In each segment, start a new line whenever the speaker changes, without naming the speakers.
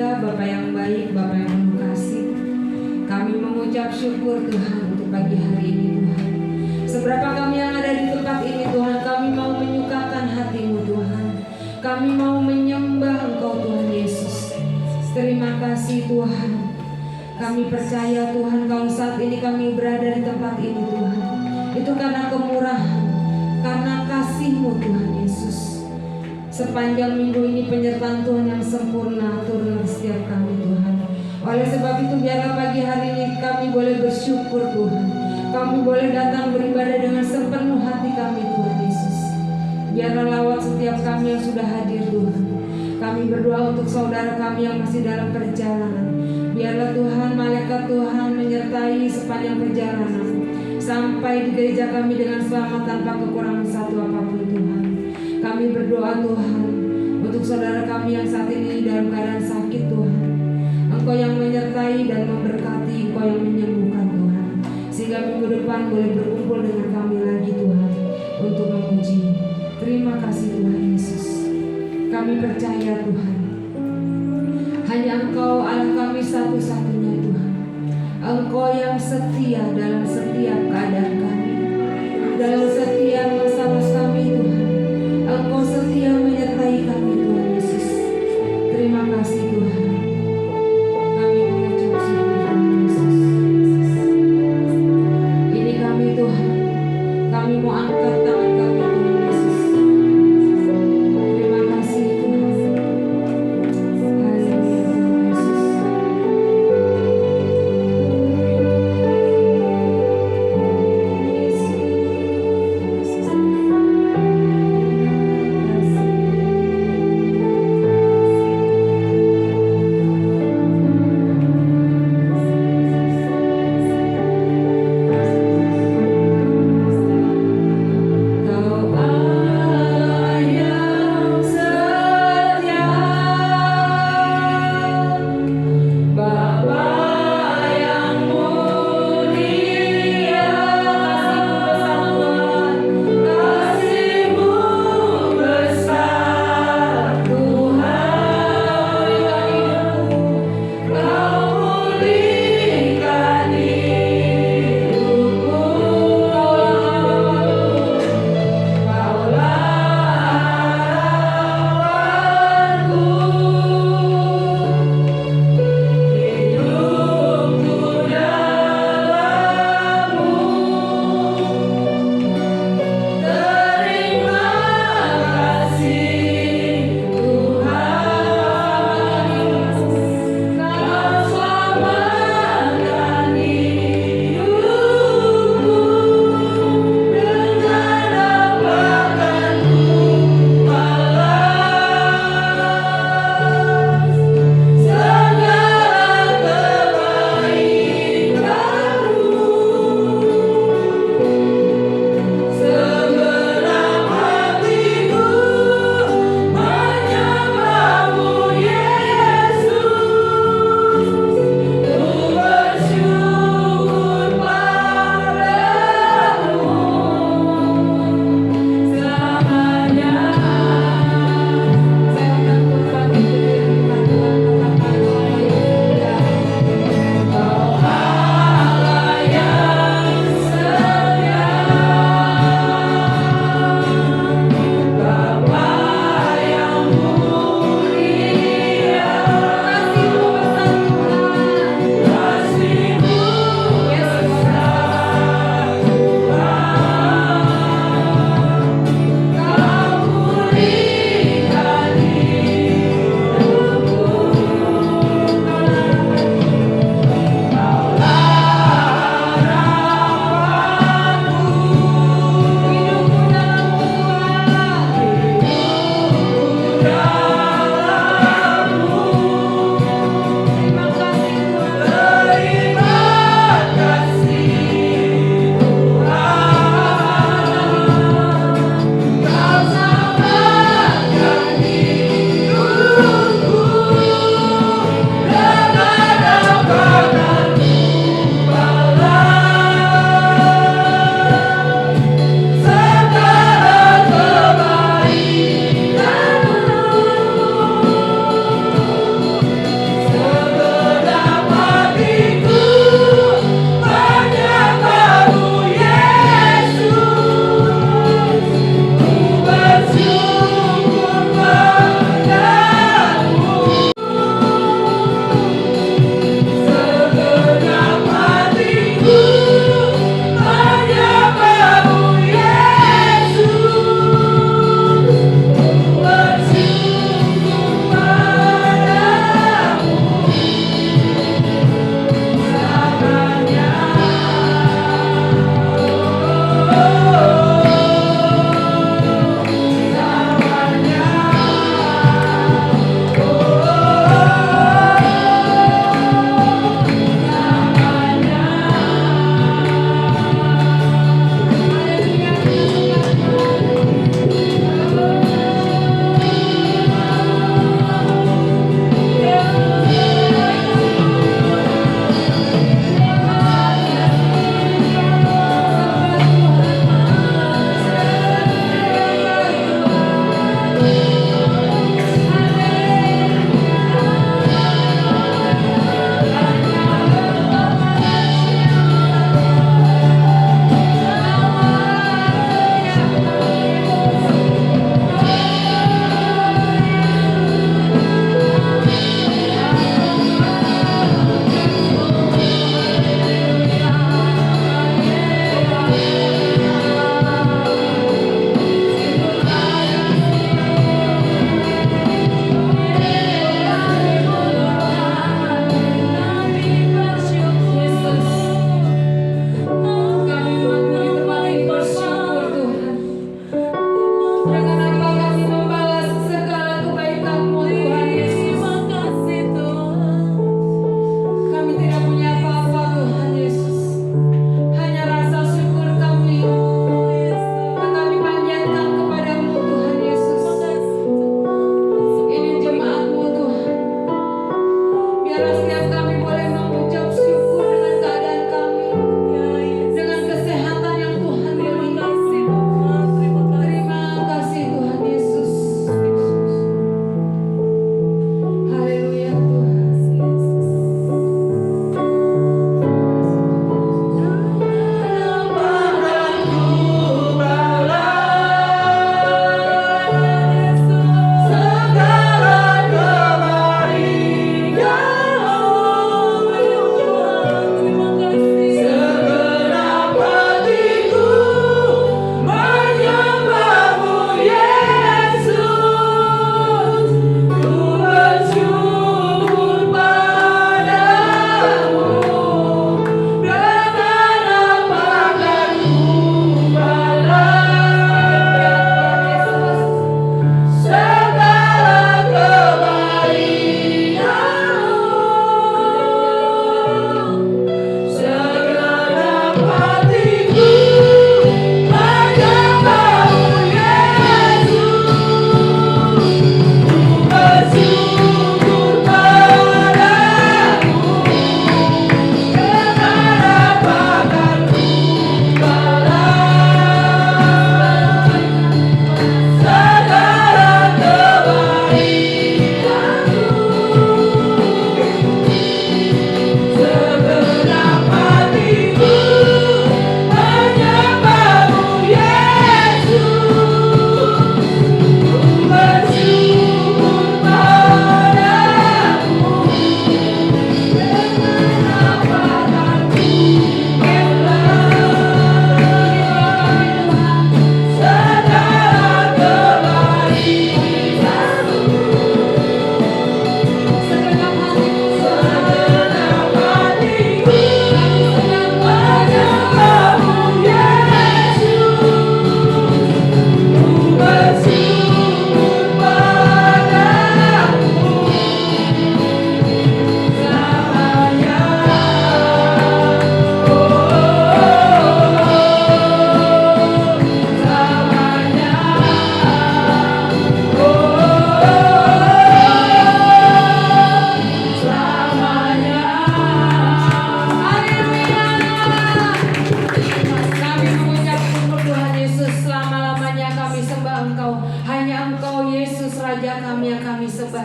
surga, Bapa yang baik, Bapa yang penuh kasih, kami mengucap syukur Tuhan untuk pagi hari ini Tuhan. Seberapa kami yang ada di tempat ini Tuhan, kami mau menyukakan hati-Mu Tuhan. Kami mau menyembah Engkau Tuhan Yesus. Terima kasih Tuhan. Kami percaya Tuhan kalau saat ini kami berada di tempat ini Tuhan, itu karena kemurahan, karena kasih-Mu Tuhan Yesus. Sepanjang minggu ini penyertaan Tuhan yang sempurna turun setiap kami Tuhan. Oleh sebab itu biarlah pagi hari ini kami boleh bersyukur Tuhan. Kami boleh datang beribadah dengan sepenuh hati kami Tuhan Yesus. Biarlah lawat setiap kami yang sudah hadir Tuhan. Kami berdoa untuk saudara kami yang masih dalam perjalanan. Biarlah Tuhan, malaikat Tuhan menyertai sepanjang perjalanan sampai di gereja kami dengan selamat tanpa kekurangan satu apapun Tuhan. Kami berdoa Tuhan untuk saudara kami yang saat ini dalam keadaan sakit Tuhan. Engkau yang menyertai dan memberkati, Engkau yang menyembuhkan Tuhan. Sehingga minggu depan boleh berkumpul dengan kami lagi Tuhan untuk memuji. Terima kasih Tuhan Yesus. Kami percaya Tuhan, hanya Engkau Allah kami satu-satunya Tuhan. Engkau yang setia dalam setiap keadaan kami, dalam setiap masalah kami Tuhan. Engkau setia menyertai kami Tuhan Yesus. Terima kasih Tuhan. Kami mengucap syukur Tuhan Yesus. Ini kami Tuhan. Kami mau angkat tangan kami Tuhan Yesus. Terima kasih Tuhan. Haleluya Tuhan Yesus. Kau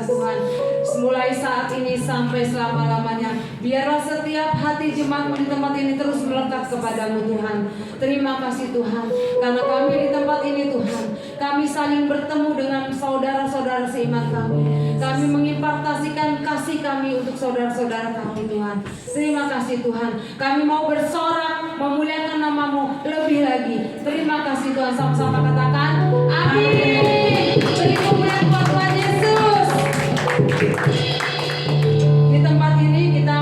Tuhan, mulai saat ini sampai selama-lamanya. Biarlah setiap hati jemaatmu di tempat ini terus melekat kepadamu Tuhan. Terima kasih Tuhan, karena kami di tempat ini Tuhan, kami saling bertemu dengan saudara-saudara seiman kami. Kami mengimpartasikan kasih kami untuk saudara-saudara kami Tuhan. Terima kasih Tuhan, kami mau bersorak memuliakan namamu lebih lagi. Terima kasih Tuhan, sama-sama katakan amin. Beri kemuliaan buat Tuhan Yesus. Di tempat ini kita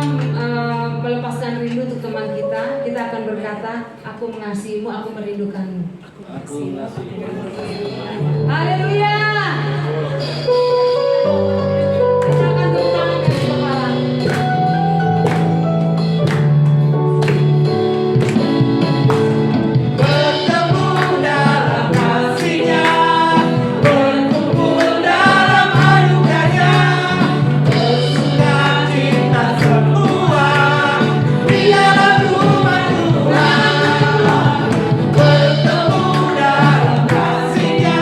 melepaskan rindu untuk teman kita. Kita akan berkata, aku mengasihimu, aku merindukanmu.
Aku mengasihimu.
Haleluya. Kita akan tepuk tangan di kepala.
Bertemu dalam kasih-Nya, berkumpul dalam anugerah-Nya, bersuka cita semua di dalam rumah Tuhan. Bertemu dalam kasih-Nya,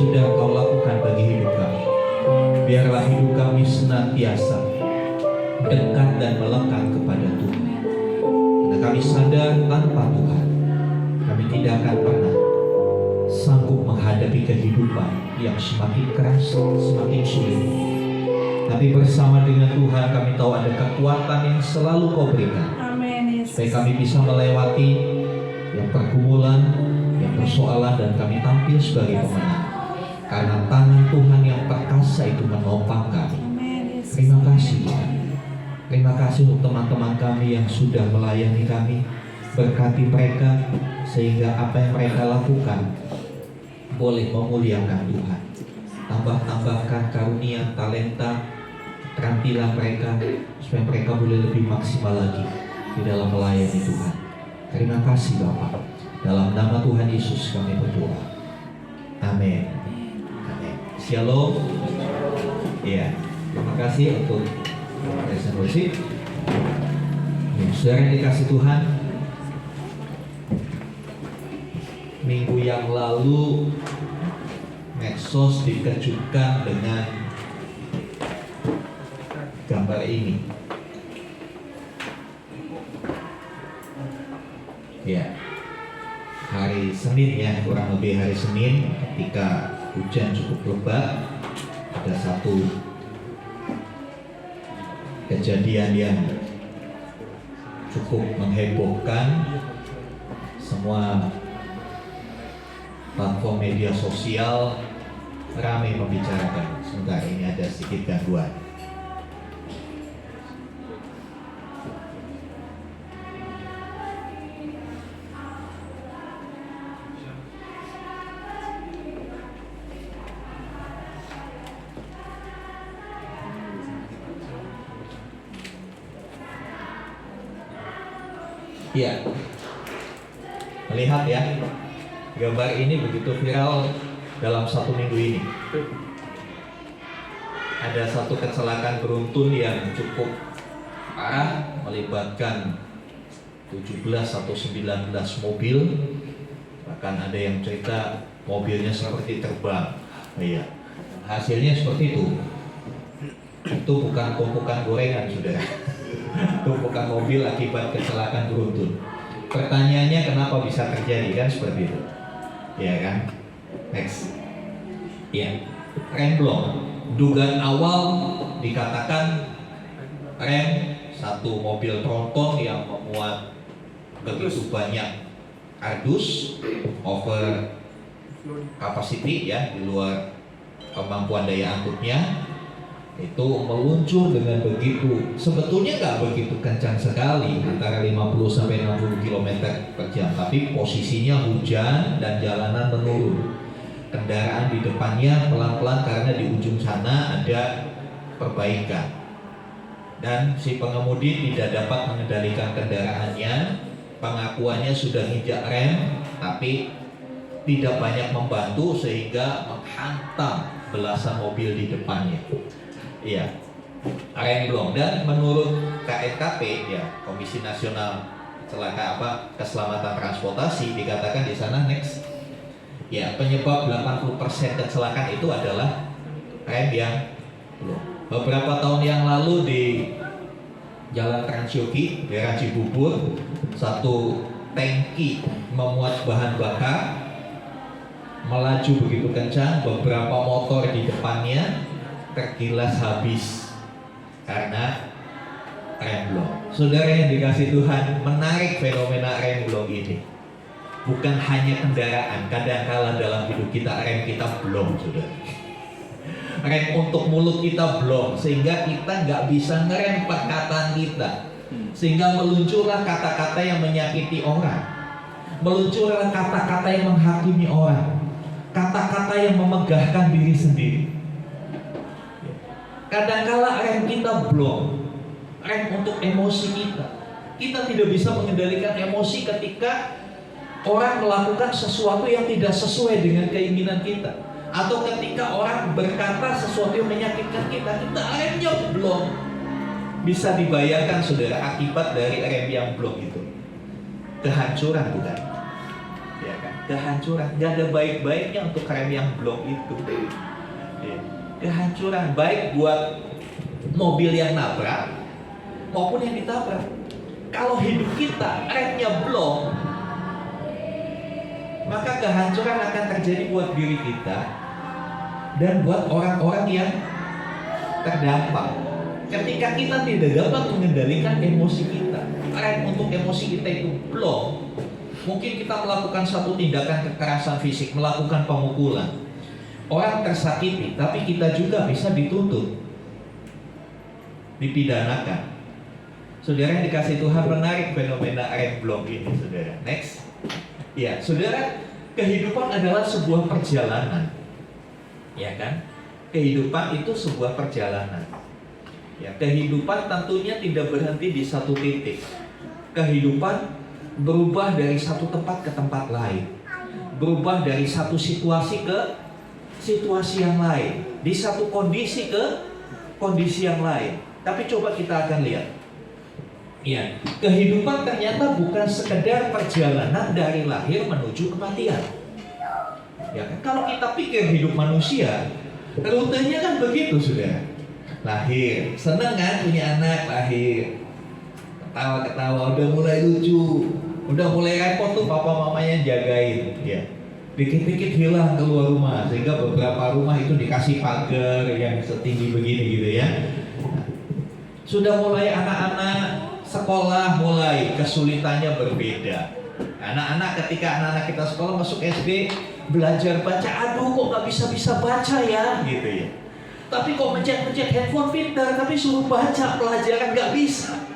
sudah Kau lakukan bagi hidup kami. Biarlah hidup kami senantiasa dekat dan melekat kepada Tuhan. Karena kami sadar tanpa Tuhan kami tidak akan pernah sanggup menghadapi kehidupan yang semakin keras, semakin sulit. Tapi bersama dengan Tuhan kami tahu ada kekuatan yang selalu Kau berikan.
Amin, Yesus.
Supaya kami bisa melewati yang pergumulan, yang persoalan, dan kami tampil sebagai pemenang. Karena tangan Tuhan yang perkasa itu menopang kami.
Amin, Yesus.
Terima kasih Tuhan. Terima kasih untuk teman-teman kami yang sudah melayani kami. Berkati mereka sehingga apa yang mereka lakukan boleh memuliakan Tuhan. Tambahkan karunia, talenta, keterampilan mereka supaya mereka boleh lebih maksimal lagi di dalam melayani Tuhan. Terima kasih Bapak. Dalam nama Tuhan Yesus kami berdoa. Amin. Amin. Shalom. Ya, terima kasih untuk present worship. Ya, saudara yang dikasih Tuhan, minggu yang lalu medsos dikejutkan dengan gambar ini. Ya, hari Senin ya, kurang lebih hari Senin ketika hujan cukup lebat, ada satu kejadian yang cukup menghebohkan. Semua platform media sosial ramai membicarakan. Sebentar, ini ada sedikit gangguan. Ya, melihat ya, gambar ini begitu viral dalam satu minggu ini. Ada satu kecelakaan beruntun yang cukup parah, melibatkan 17 atau 19 mobil. Bahkan ada yang cerita mobilnya seperti terbang. Iya, hasilnya seperti itu. Itu bukan tumpukan gorengan, saudara. Tumpukan mobil akibat kecelakaan beruntun. Pertanyaannya kenapa bisa terjadi, kan seperti itu, ya kan? Next, ya, remblong. Dugaan awal dikatakan rem satu mobil tronton yang memuat begitu banyak kardus over capacity ya, di luar kemampuan daya angkutnya, itu meluncur dengan begitu, sebetulnya nggak begitu kencang sekali, antara 50 sampai 60 km per jam, tapi posisinya hujan dan jalanan menurun. Kendaraan di depannya pelan-pelan karena di ujung sana ada perbaikan. Dan si pengemudi tidak dapat mengendalikan kendaraannya. Pengakuannya sudah nginjak rem, tapi tidak banyak membantu sehingga menghantam belasan mobil di depannya. Iya, remblong. Dan menurut KNKP ya, Komisi Nasional Keselamatan Transportasi, dikatakan di sana next. Ya, penyebab 80% kecelakaan itu adalah rem yang belum. Beberapa tahun yang lalu di Jalan Transyogi, daerah Cibubur, satu tangki memuat bahan bakar melaju begitu kencang, beberapa motor di depannya tergilas habis karena remblong. Saudara yang dikasih Tuhan, menarik fenomena remblong ini. Bukan hanya kendaraan, kadang-kala dalam hidup kita rem kita belum, saudara. Rem untuk mulut kita belum, sehingga kita nggak bisa ngerem perkataan kita, sehingga meluncurlah kata-kata yang menyakiti orang, meluncurlah kata-kata yang menghakimi orang, kata-kata yang memegahkan diri sendiri. Kadang-kala rem kita belum, rem untuk emosi kita. Kita tidak bisa mengendalikan emosi ketika orang melakukan sesuatu yang tidak sesuai dengan keinginan kita, atau ketika orang berkata sesuatu yang menyakitkan kita, kita remnya belum. Bisa dibayangkan saudara, akibat dari rem yang blok itu kehancuran, bukan? Ya kan? kehancuran. Gak ada baik-baiknya untuk rem yang blong itu. Ya. Kehancuran baik buat mobil yang nabrak maupun yang ditabrak. Kalau hidup kita remnya blong, maka kehancuran akan terjadi buat diri kita dan buat orang-orang yang terdampak. Ketika kita tidak dapat mengendalikan emosi kita, rem untuk emosi kita itu blong, mungkin kita melakukan satu tindakan kekerasan fisik, melakukan pemukulan, orang tersakiti, tapi kita juga bisa dituntut, dipidanakan. Saudara yang dikasih Tuhan, menarik fenomena rem blong ini, saudara. Next. Ya, saudara, kehidupan adalah sebuah perjalanan. Ya kan? Kehidupan itu sebuah perjalanan. Ya, kehidupan tentunya tidak berhenti di satu titik. Kehidupan berubah dari satu tempat ke tempat lain. Berubah dari satu situasi ke situasi yang lain. Di satu kondisi ke kondisi yang lain. Tapi coba kita akan lihat. Ya, kehidupan ternyata bukan sekedar perjalanan dari lahir menuju kematian. Ya kan? Kalau kita pikir hidup manusia, rutenya kan begitu, saudara. Lahir, seneng kan punya anak, lahir, ketawa-ketawa, udah mulai lucu, udah mulai repot tuh papa mamanya jagain, ya. Dikit-dikit hilang keluar rumah, sehingga beberapa rumah itu dikasih pagar yang setinggi begini gitu ya. Sudah mulai anak-anak sekolah, mulai kesulitannya berbeda. Anak-anak ketika anak-anak kita sekolah masuk SD, belajar baca, aduh kok nggak bisa baca ya, gitu ya. Tapi kok mencet handphone pintar, tapi suruh baca pelajaran nggak bisa.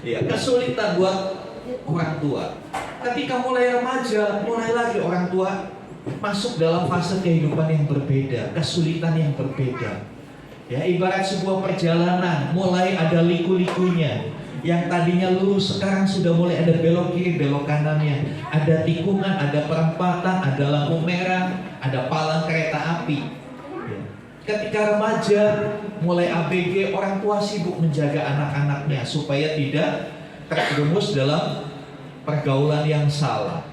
Ya, kesulitan buat orang tua. Ketika mulai remaja, mulai lagi orang tua masuk dalam fase kehidupan yang berbeda, kesulitan yang berbeda. Ya, ibarat sebuah perjalanan, mulai ada liku-likunya. Yang tadinya lurus sekarang sudah mulai ada belok kiri, belok kanannya, ada tikungan, ada perempatan, ada lampu merah, ada palang kereta api. Ketika remaja mulai ABG, orang tua sibuk menjaga anak-anaknya supaya tidak terjerumus dalam pergaulan yang salah.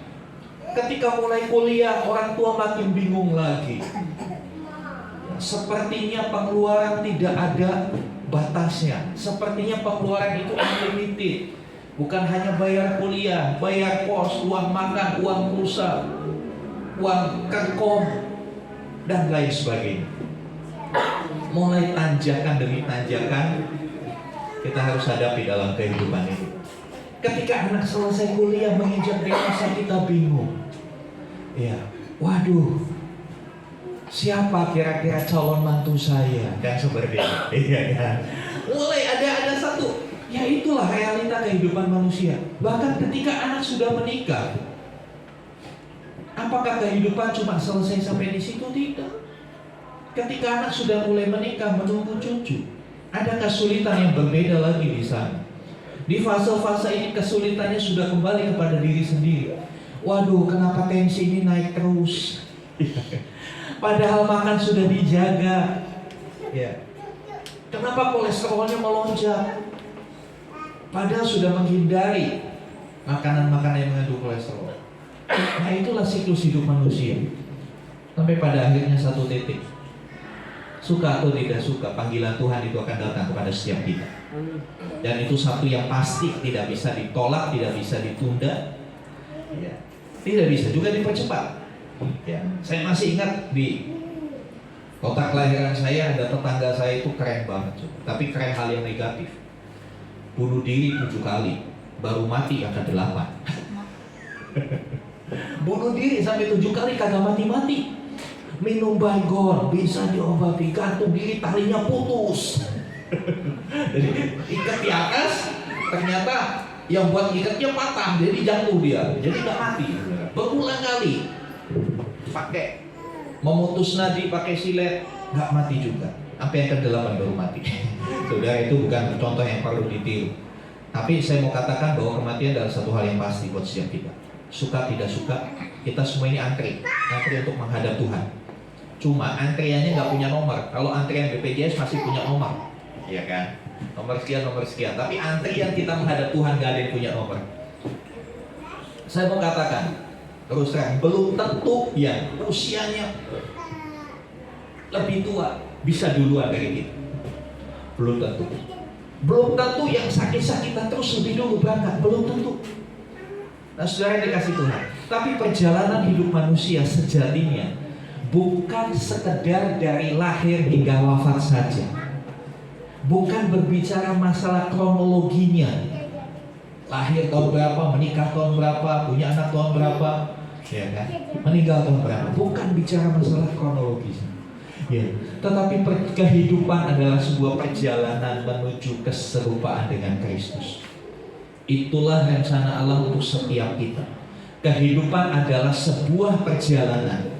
Ketika mulai kuliah, orang tua makin bingung lagi. Sepertinya pengeluaran tidak ada batasnya. Sepertinya pengeluaran itu unlimited. Bukan hanya bayar kuliah, bayar kos, uang makan, uang pulsa, uang kerkom, dan lain sebagainya. Mulai tanjakan demi tanjakan kita harus hadapi dalam kehidupan ini. Ketika anak selesai kuliah menginjak dewasa, kita bingung. Ya, waduh, siapa kira-kira calon mantu saya dan sebagainya. Iya kan? Mulai ada satu. Ya itulah realita kehidupan manusia. Bahkan ketika anak sudah menikah, apakah kehidupan cuma selesai sampai di situ? Tidak. Ketika anak sudah mulai menikah, menunggu cucu, ada kesulitan yang berbeda lagi di sana. Di fase-fase ini kesulitannya sudah kembali kepada diri sendiri. Waduh, kenapa tensi ini naik terus? Padahal makan sudah dijaga. Ya. Kenapa kolesterolnya melonjak? Padahal sudah menghindari makanan-makanan yang mengandung kolesterol. Nah, itulah siklus hidup manusia. Sampai pada akhirnya satu titik. Suka atau tidak suka, panggilan Tuhan itu akan datang kepada setiap kita. Dan itu satu yang pasti, tidak bisa ditolak, tidak bisa ditunda, ya. Tidak bisa juga dipercepat. Ya. Saya masih ingat di kota kelahiran saya ada tetangga saya itu keren banget, tapi keren hal yang negatif. Bunuh diri 7 kali, baru mati angka 8. Bunuh diri sampai 7 kali kagak mati-mati. Minum baygon bisa diobati, gantung diri talinya putus. Jadi ikat di atas, ternyata yang buat ikatnya patah, jadi jatuh dia, jadi nggak mati. Berulang kali pakai memutus nadi, pakai silet, nggak mati juga. Sampai yang ke-8 baru mati. Saudara, itu bukan contoh yang perlu ditiru. Tapi saya mau katakan bahwa kematian adalah satu hal yang pasti buat setiap kita. Suka tidak suka, kita semua ini antri untuk menghadap Tuhan. Cuma antriannya nggak punya nomor. Kalau antrian BPJS masih punya nomor, ya kan? Nomor sekian, nomor sekian. Tapi antrian kita menghadap Tuhan nggak ada yang punya nomor. Saya mau katakan, terus terang belum tentu yang usianya lebih tua bisa duluan dari kita. Belum tentu. Belum tentu yang sakit-sakitan terus lebih dulu berangkat, belum tentu. Nah, saudara yang dikasih Tuhan, tapi perjalanan hidup manusia sejatinya bukan sekedar dari lahir hingga wafat saja. Bukan berbicara masalah kronologinya. Lahir tahun berapa, menikah tahun berapa, punya anak tahun berapa, ya kan? Meninggal tahun berapa. Bukan bicara masalah kronologis. Ya, tetapi kehidupan adalah sebuah perjalanan menuju keserupaan dengan Kristus. Itulah rencana Allah untuk setiap kita. Kehidupan adalah sebuah perjalanan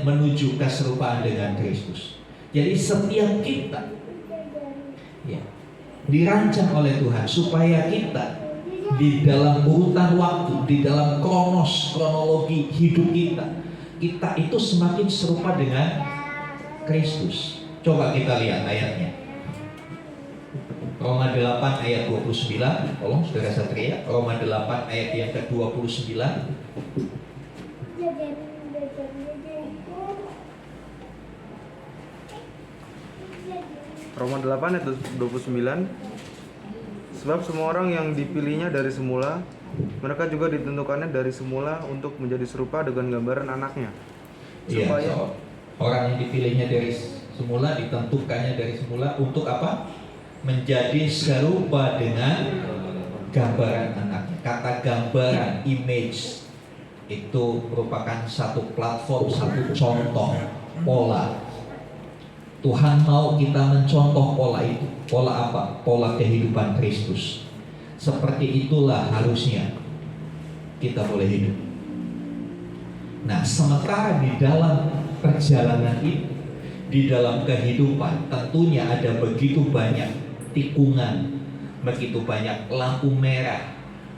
menuju keserupaan dengan Kristus. Jadi setiap kita ya, dirancang oleh Tuhan supaya kita di dalam urutan waktu, di dalam kronologi hidup kita itu semakin serupa dengan Kristus. Coba kita lihat ayatnya. Roma 8 ayat 29. Tolong saudara Satria. Roma 8 ayat yang ke-29.
Roma 8 ayat 29. Sebab semua orang yang dipilihnya dari semula, mereka juga ditentukannya dari semula untuk menjadi serupa dengan gambaran anaknya. Supaya
orang yang dipilihnya dari semula, ditentukannya dari semula untuk apa? Menjadi serupa dengan gambaran anaknya. Kata gambaran, image, itu merupakan satu platform, satu contoh, pola. Tuhan mau kita mencontoh pola itu. Pola apa? Pola kehidupan Kristus. Seperti itulah harusnya kita boleh hidup. Nah, sementara di dalam perjalanan itu, di dalam kehidupan, tentunya ada begitu banyak tikungan, begitu banyak lampu merah,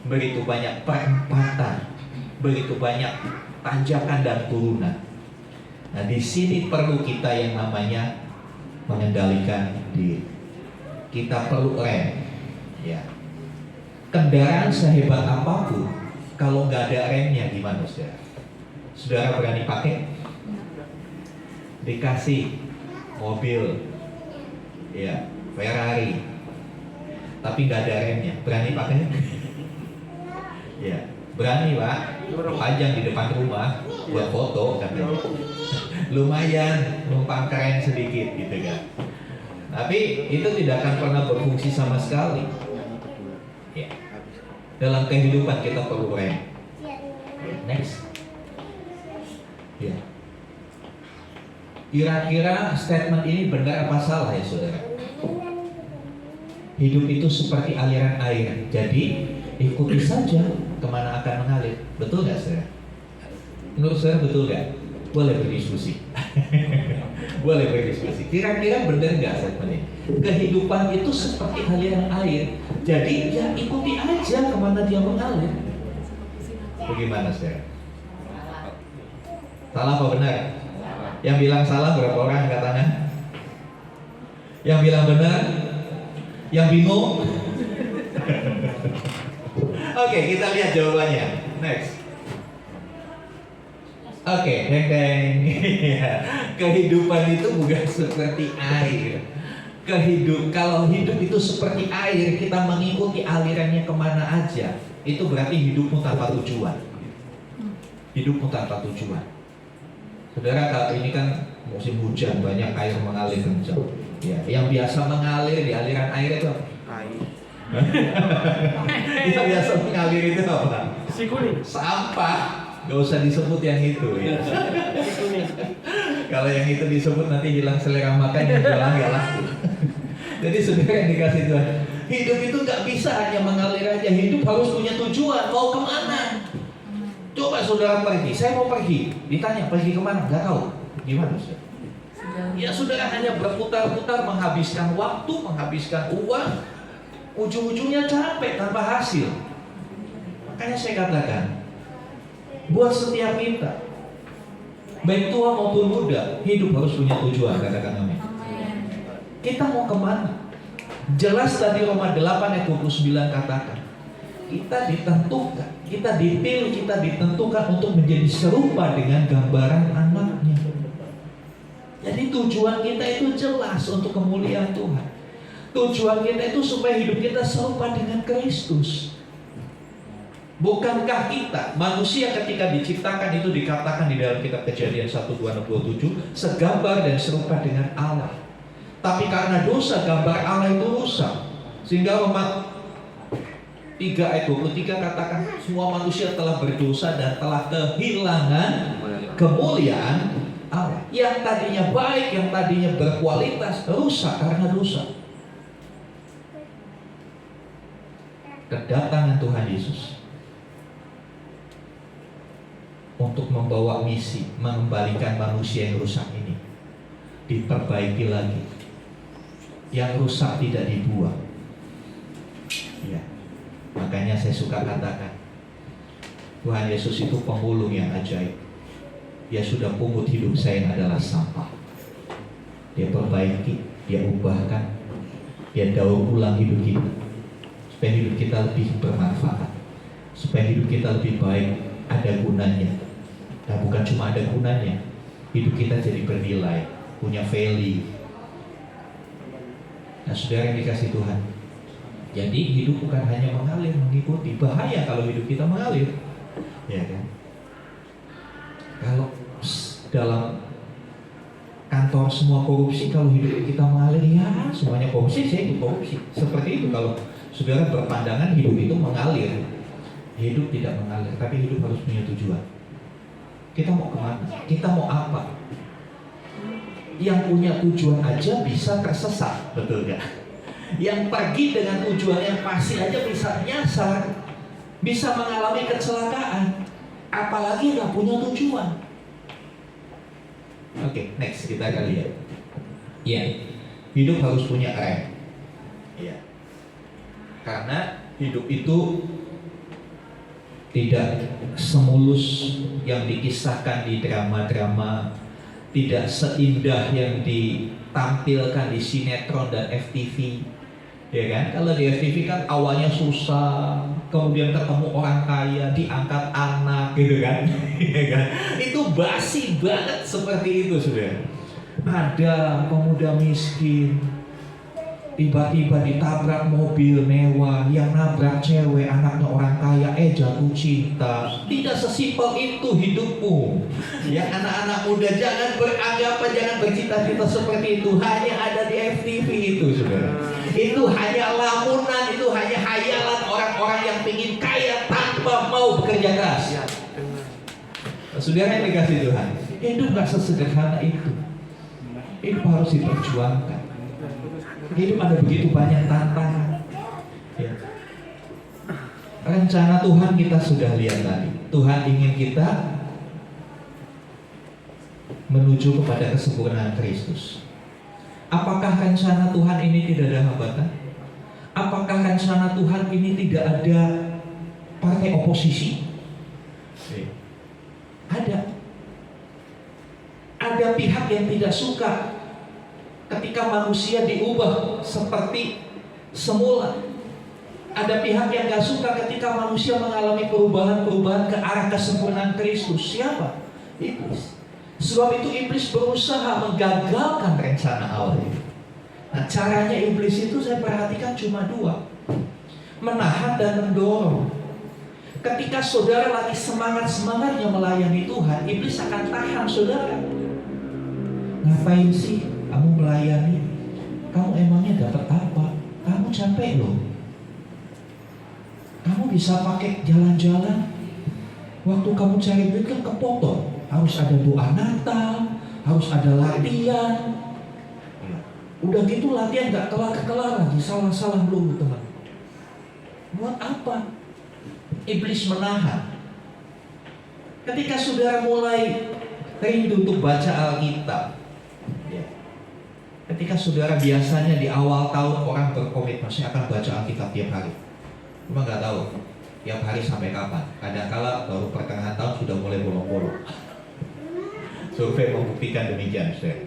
begitu banyak perempatan, begitu banyak tanjakan dan turunan. Nah, di sini perlu kita yang namanya mengendalikan diri. Kita perlu rem, ya. Kendaraan sehebat apapun, kalau nggak ada remnya gimana, saudara? Saudara berani pakai? Dikasih mobil, ya, Ferrari, tapi nggak ada remnya, berani pakai? Ya, berani Pak. Panjang di depan rumah buat foto, katanya. Lumayan, numpang keren sedikit, gitu kan. Tapi itu tidak akan pernah berfungsi sama sekali. Ya. Dalam kehidupan kita perlu rem. Next. Ya. Kira-kira statement ini benar apa salah ya saudara? Hidup itu seperti aliran air. Jadi ikuti saja kemana akan mengalir. Betul nggak saudara? Menurut saudara betul nggak? Boleh berdiskusi. Boleh berdiskusi. Kira-kira benar nggak statement ini? Kehidupan itu seperti aliran air. Jadi ya ikuti aja kemana dia mengalir. Bagaimana saudara? Salah apa benar? Yang bilang salah berapa orang angkat tangan? Yang bilang benar? Yang bingung? Oke, kita lihat jawabannya. Next. Oke, deng. Kehidupan itu bukan seperti air. Kalau hidup itu seperti air, kita mengikuti alirannya kemana aja, itu berarti hidupmu tanpa tujuan. Hidupmu tanpa tujuan. Saudara, kalau ini kan musim hujan, banyak air mengalir kencang. Ya, yang biasa mengalir di aliran air itu apa?
air.
Yang biasa mengalir itu apa?
Si kuning.
Sampah. Gak usah disebut yang itu ya. Kalau yang itu disebut nanti hilang selera makan, yang jualan gak laku. Jadi saudara yang dikasih Tuhan, hidup itu gak bisa hanya mengalir aja. Hidup harus punya tujuan. Mau kemana? Coba saudara pergi, saya mau pergi. Ditanya pergi kemana? Gak tahu. Gimana saudara? Ya saudara hanya berputar-putar, menghabiskan waktu, menghabiskan uang, ujung-ujungnya capek tanpa hasil. Makanya saya katakan, buat setiap kita, baik tua maupun muda, hidup harus punya tujuan. Katakan amin. Kita mau kemana? Jelas tadi Roma 8 ayat 29 katakan, Kita ditentukan, kita dipilih, kita ditentukan untuk menjadi serupa dengan gambaran anaknya. Jadi tujuan kita itu jelas untuk kemuliaan Tuhan. Tujuan kita itu supaya hidup kita serupa dengan Kristus. Bukankah kita, manusia ketika diciptakan itu dikatakan di dalam kitab Kejadian 1:26-27, segambar dan serupa dengan Allah. Tapi karena dosa, gambar Allah itu rusak. Sehingga Roma 3:23 katakan semua manusia telah berdosa dan telah kehilangan kemuliaan Allah. Yang tadinya baik, yang tadinya berkualitas, rusak karena dosa. Kedatangan Tuhan Yesus untuk membawa misi mengembalikan manusia yang rusak ini diperbaiki lagi. Yang rusak tidak dibuang. Ya. Makanya saya suka katakan Tuhan Yesus itu pemulung yang ajaib. Dia sudah pungut hidup saya yang adalah sampah. Dia perbaiki, dia ubahkan, dia daur ulang hidup kita supaya hidup kita lebih bermanfaat, supaya hidup kita lebih baik, ada gunanya. Nah, bukan cuma ada gunanya, hidup kita jadi bernilai, punya value. Nah, saudara yang dikasih Tuhan, jadi hidup bukan hanya mengalir, mengikuti. Bahaya kalau hidup kita mengalir, ya kan? Kalau dalam kantor semua korupsi, kalau hidup kita mengalir, ya semuanya korupsi, saya ikut korupsi. Seperti itu kalau saudara berpandangan hidup itu mengalir. Hidup tidak mengalir, tapi hidup harus punya tujuan. Kita mau kemana? Kita mau apa? Yang punya tujuan aja bisa tersesat, betul gak? Yang pergi dengan tujuan yang pasti aja bisa nyasar, bisa mengalami kecelakaan, apalagi nggak punya tujuan. Oke, next kita akan lihat. Ya, hidup harus punya rem. Ya, karena hidup itu tidak semulus yang dikisahkan di drama-drama, tidak seindah yang ditampilkan di sinetron dan FTV. Ya kan? Kalau di FTV kan awalnya susah, kemudian ketemu orang kaya, diangkat anak, gitu kan? Ya kan? Itu basi banget seperti itu, saudara. Ada pemuda miskin, tiba-tiba ditabrak mobil mewah, yang nabrak cewek anaknya orang kaya, jatuh cinta. Tidak sesimpel itu hidupmu. Yang anak-anak muda jangan beranggapan, jangan bercita-cita seperti itu. Hanya ada di FTV itu, saudara. Itu hanya lamunan, itu hanya hayalan orang-orang yang ingin kaya tanpa mau bekerja keras. Saudara yang dikasih Tuhan, hidup gak sesederhana itu. Hidup harus diperjuangkan. Hidup ada begitu banyak tantangan. Ya. Rencana Tuhan kita sudah lihat tadi. Tuhan ingin kita menuju kepada kesempurnaan Kristus. Apakah rencana Tuhan ini tidak ada hambatan? Apakah rencana Tuhan ini tidak ada partai oposisi? Ada. Ada pihak yang tidak suka ketika manusia diubah seperti semula. Ada pihak yang gak suka ketika manusia mengalami perubahan-perubahan ke arah kesempurnaan Kristus. Siapa? Iblis. Sebab itu iblis berusaha menggagalkan rencana Allah itu. Nah, caranya iblis itu saya perhatikan cuma dua: menahan dan mendorong. Ketika saudara lagi semangat-semangatnya melayani Tuhan, iblis akan tahan saudara. Ngapain sih kamu melayani? Kamu emangnya dapat apa? Kamu capek loh. Kamu bisa pakai jalan-jalan. Waktu kamu cari duit kan kepotong. Harus ada doa Natal, harus ada latihan. Udah gitu latihan gak kelar-kelar lagi, salah-salah dulu teman. Buat apa? Iblis menahan. Ketika saudara mulai rindu untuk baca Alkitab, ketika saudara biasanya di awal tahun orang berkomitmen saya akan baca Alkitab tiap hari. Cuma nggak tahu tiap hari sampai kapan. Kadang-kala baru pertengahan tahun sudah mulai bolong-bolong. Survei membuktikan demikian, saudara.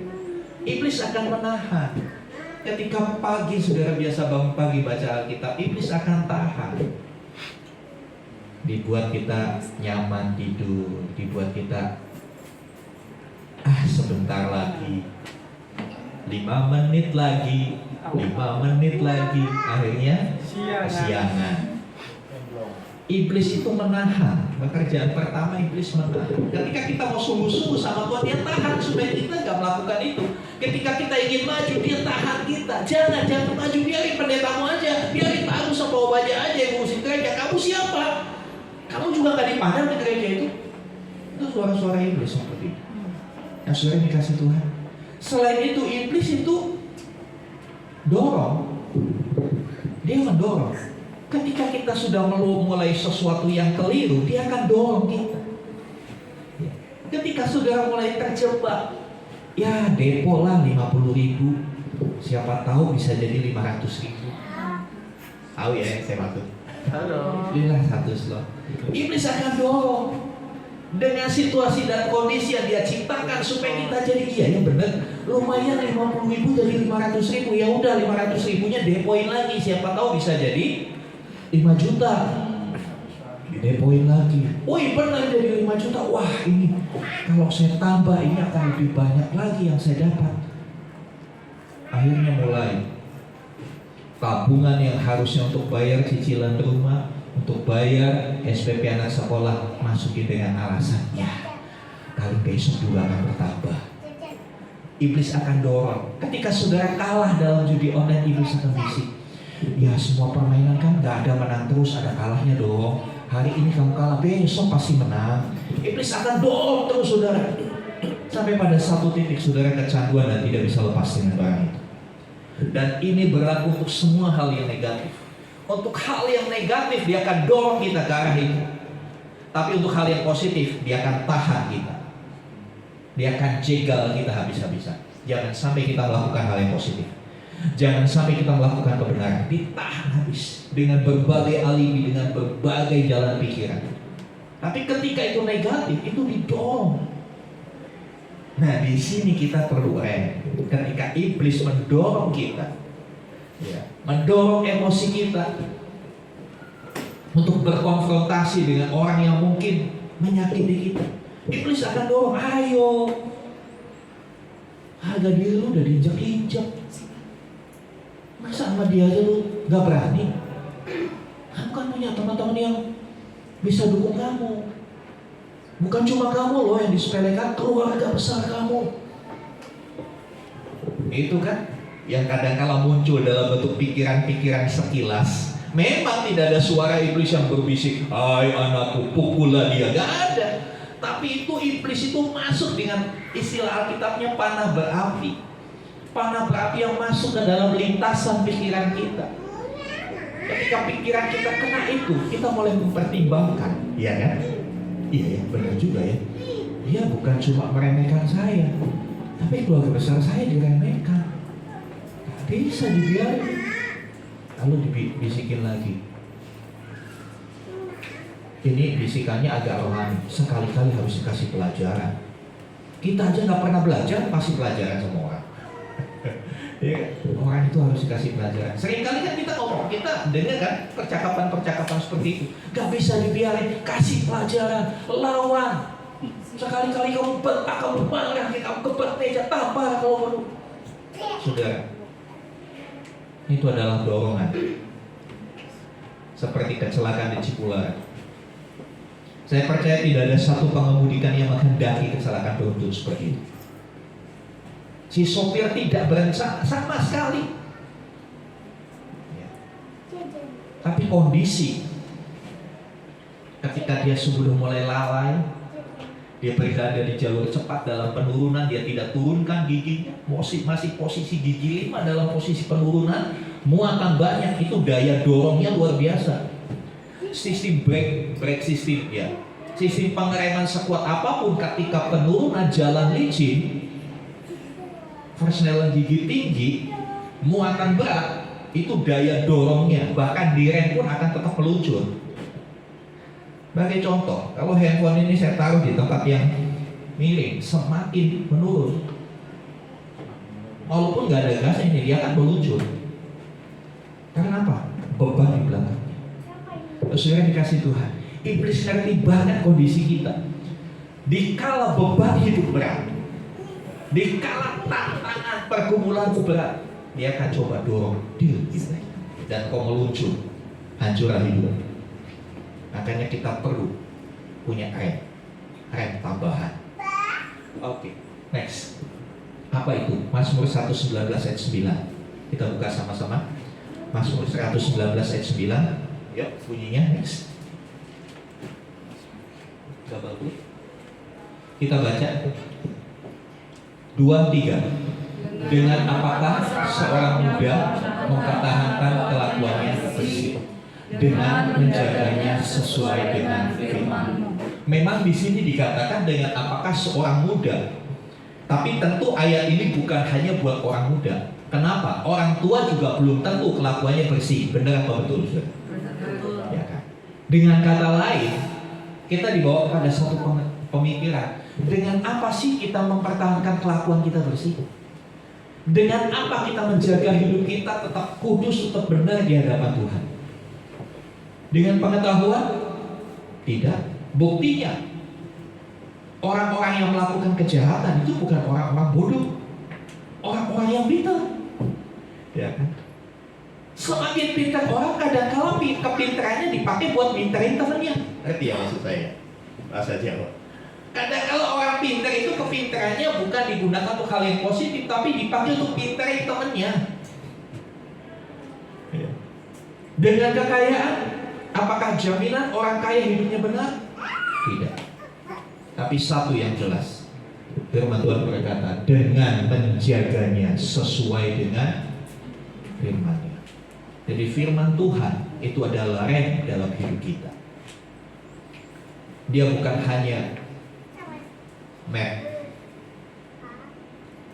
Iblis akan menahan. Ketika pagi saudara biasa bangun pagi baca Alkitab, iblis akan tahan. dibuat kita nyaman tidur, dibuat kita sebentar lagi, 5 menit lagi, 5 menit lagi, akhirnya kesiangan. Iblis itu menahan. Pekerjaan pertama iblis menahan. Ketika kita mau sungguh-sungguh sama Tuhan, dia tahan supaya kita nggak melakukan itu. Ketika kita ingin maju, dia tahan kita. Jangan maju, biarin pendetamu aja, biarin Pak Agus sama Om aja yang ngurusin gereja. Kamu siapa? Kamu juga nggak dipandang di gereja itu. Itu suara-suara iblis seperti itu. Yang sudah dikasih Tuhan. Selain itu, iblis itu dorong. Dia mendorong. Ketika kita sudah mulai sesuatu yang keliru, dia akan dorong kita. Ketika saudara mulai terjebak, ya depo lah 50.000, siapa tahu bisa jadi 500.000. Tahu ya yang saya maksud?
Halo.
Inilah satu slot. Iblis akan dorong dengan situasi dan kondisi yang dia ciptakan supaya kita jadi yang benar. Lumayan 50.000 jadi 500.000, ya udah 500.000-nya depoin lagi, siapa tahu bisa jadi 5 juta, didepoin lagi. Wih, pernah jadi 5 juta. Wah, ini kalau saya tambah ini akan lebih banyak lagi yang saya dapat. Akhirnya mulai tabungan yang harusnya untuk bayar cicilan rumah, untuk bayar SPP anak sekolah, masukin dengan alasan kali besok juga akan bertambah. Iblis akan dorong. Ketika saudara kalah dalam judi online, iblis akan bisik, ya semua permainan kan gak ada menang terus, ada kalahnya dong. Hari ini kamu kalah, besok pasti menang. Iblis akan dorong terus saudara, sampai pada satu titik saudara kecanduan dan tidak bisa lepas dengan barang itu. Dan ini berlaku untuk semua hal yang negatif. Untuk hal yang negatif dia akan dorong kita ke arah itu. Tapi untuk hal yang positif dia akan tahan kita. Dia akan jegal kita habis-habisan. Jangan sampai kita melakukan hal yang positif. Jangan sampai kita melakukan kebenaran, ditahan habis dengan berbagai alibi, dengan berbagai jalan pikiran. Tapi ketika itu negatif, itu didorong. Nah, di sini kita perlu ketika iblis mendorong kita, mendorong emosi kita untuk berkonfrontasi dengan orang yang mungkin menyakiti kita. Iblis akan dorong, ayo, harga diri lu udah diinjak-injak. Masa sama dia aja lu gak berani? Kamu kan punya teman-teman yang bisa dukung kamu. Bukan cuma kamu loh yang disepelekan, keluarga besar kamu. Itu kan yang kadang-kala muncul dalam bentuk pikiran-pikiran sekilas. Memang tidak ada suara iblis yang berbisik, hai anakku pukullah dia, gak ada. Tapi itu iblis itu masuk dengan istilah Alkitabnya panah berapi. Panah berapi yang masuk ke dalam lintasan pikiran kita. Ketika pikiran kita kena itu, kita mulai mempertimbangkan, iya kan? Iya, benar juga ya. Dia bukan cuma meremehkan saya, tapi keluarga besar saya diremehkan. Gak bisa dibiarin. Lalu dibisikin lagi. Ini bisikannya agak rohani. Sekali-kali harus dikasih pelajaran. Kita aja nggak pernah belajar, pasti pelajaran sama orang. Ya, orang itu harus dikasih pelajaran. Seringkali kan kita ngomong, kita dengar kan percakapan-percakapan seperti itu. Gak bisa dibiarin, kasih pelajaran, lawan. Sekali-kali kamu bentak, kamu marah, kamu keberteja, tampar kalau perlu. Saudara, itu adalah dorongan. Seperti kecelakaan di Cipularang. Saya percaya tidak ada satu pengemudikan yang menghendaki kecelakaan beruntun seperti itu. Si sopir tidak berencana sama sekali. Tapi kondisi ketika dia sudah mulai lalai, dia berada di jalur cepat dalam penurunan, dia tidak turunkan giginya, masih posisi gigi 5 dalam posisi penurunan, muatan banyak, itu daya dorongnya luar biasa. Sistem brake system ya, sistem pengereman sekuat apapun ketika penurunan jalan licin, persnelan gigi tinggi, muatan berat, itu daya dorongnya bahkan di rem pun akan tetap meluncur. Sebagai contoh, kalau handphone ini saya taruh di tempat yang miring, semakin menurun, walaupun nggak ada gas ini dia akan meluncur. Karena apa? Beban di belakangnya. Saudara dikasih Tuhan, Iblis ngerti banget kondisi kita. Dikala beban hidup berat, dikala tantangan pergumulan berat, dia akan coba dorong diri kita dan kau meluncur hancuran hidup. Makanya kita perlu punya rem tambahan. Oke, next. Apa itu? Mazmur 119 ayat 9. Kita buka sama-sama. Mazmur 119 ayat 9. Yuk, bunyinya next. Kita baca 2-3. Dengan apakah seorang muda mempertahankan kelakuannya bersih, dengan menjaganya sesuai dengan firman. Memang di sini dikatakan dengan apakah seorang muda, tapi tentu ayat ini bukan hanya buat orang muda. Kenapa? Orang tua juga belum tentu kelakuannya bersih. Benar apa betul? Ya kan? Dengan kata lain, kita dibawa pada satu pemikiran. Dengan apa sih kita mempertahankan kelakuan kita bersih? Dengan apa kita menjaga hidup kita tetap kudus, tetap benar di hadapan Tuhan? Dengan pengetahuan? Tidak. Buktinya, orang-orang yang melakukan kejahatan itu bukan orang-orang bodoh, orang-orang yang pintar. Ya kan? Semakin pintar orang, kadang-kala kepintarannya dipakai buat mintarin temannya. Ngerti ya maksud saya? Bahasa Jawa. Kadang-kala orang pintar itu kepintarannya bukan digunakan untuk hal yang positif, tapi dipakai untuk pintarin temannya. Ya. Dengan kekayaan, apakah jaminan orang kaya hidupnya benar? Tidak. Tapi satu yang jelas, firman Tuhan berkata, dengan menjaganya sesuai dengan firman-Nya. Jadi firman Tuhan itu adalah rem dalam hidup kita. Dia bukan hanya map,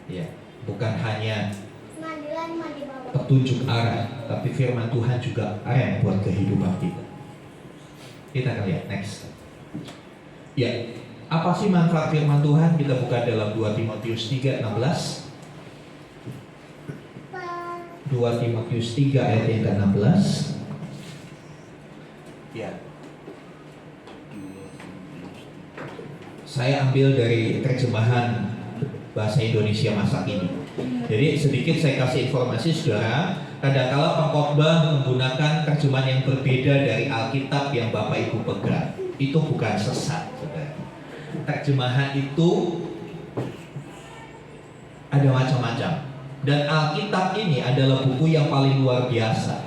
ya, bukan hanya petunjuk arah, tapi firman Tuhan juga rem buat kehidupan kita. Kita akan lihat next. Ya, apa sih manfaat firman Tuhan? Kita buka dalam 2 Timotius 3:16. 2 Timotius 3 ayat yang ke-16. Ya. Saya ambil dari terjemahan bahasa Indonesia masa kini. Jadi sedikit saya kasih informasi saudara, kadang-kala pengkhotbah menggunakan terjemahan yang berbeda dari Alkitab yang Bapak Ibu pegang. Itu bukan sesat, saudara. Terjemahan itu ada macam-macam. Dan Alkitab ini adalah buku yang paling luar biasa.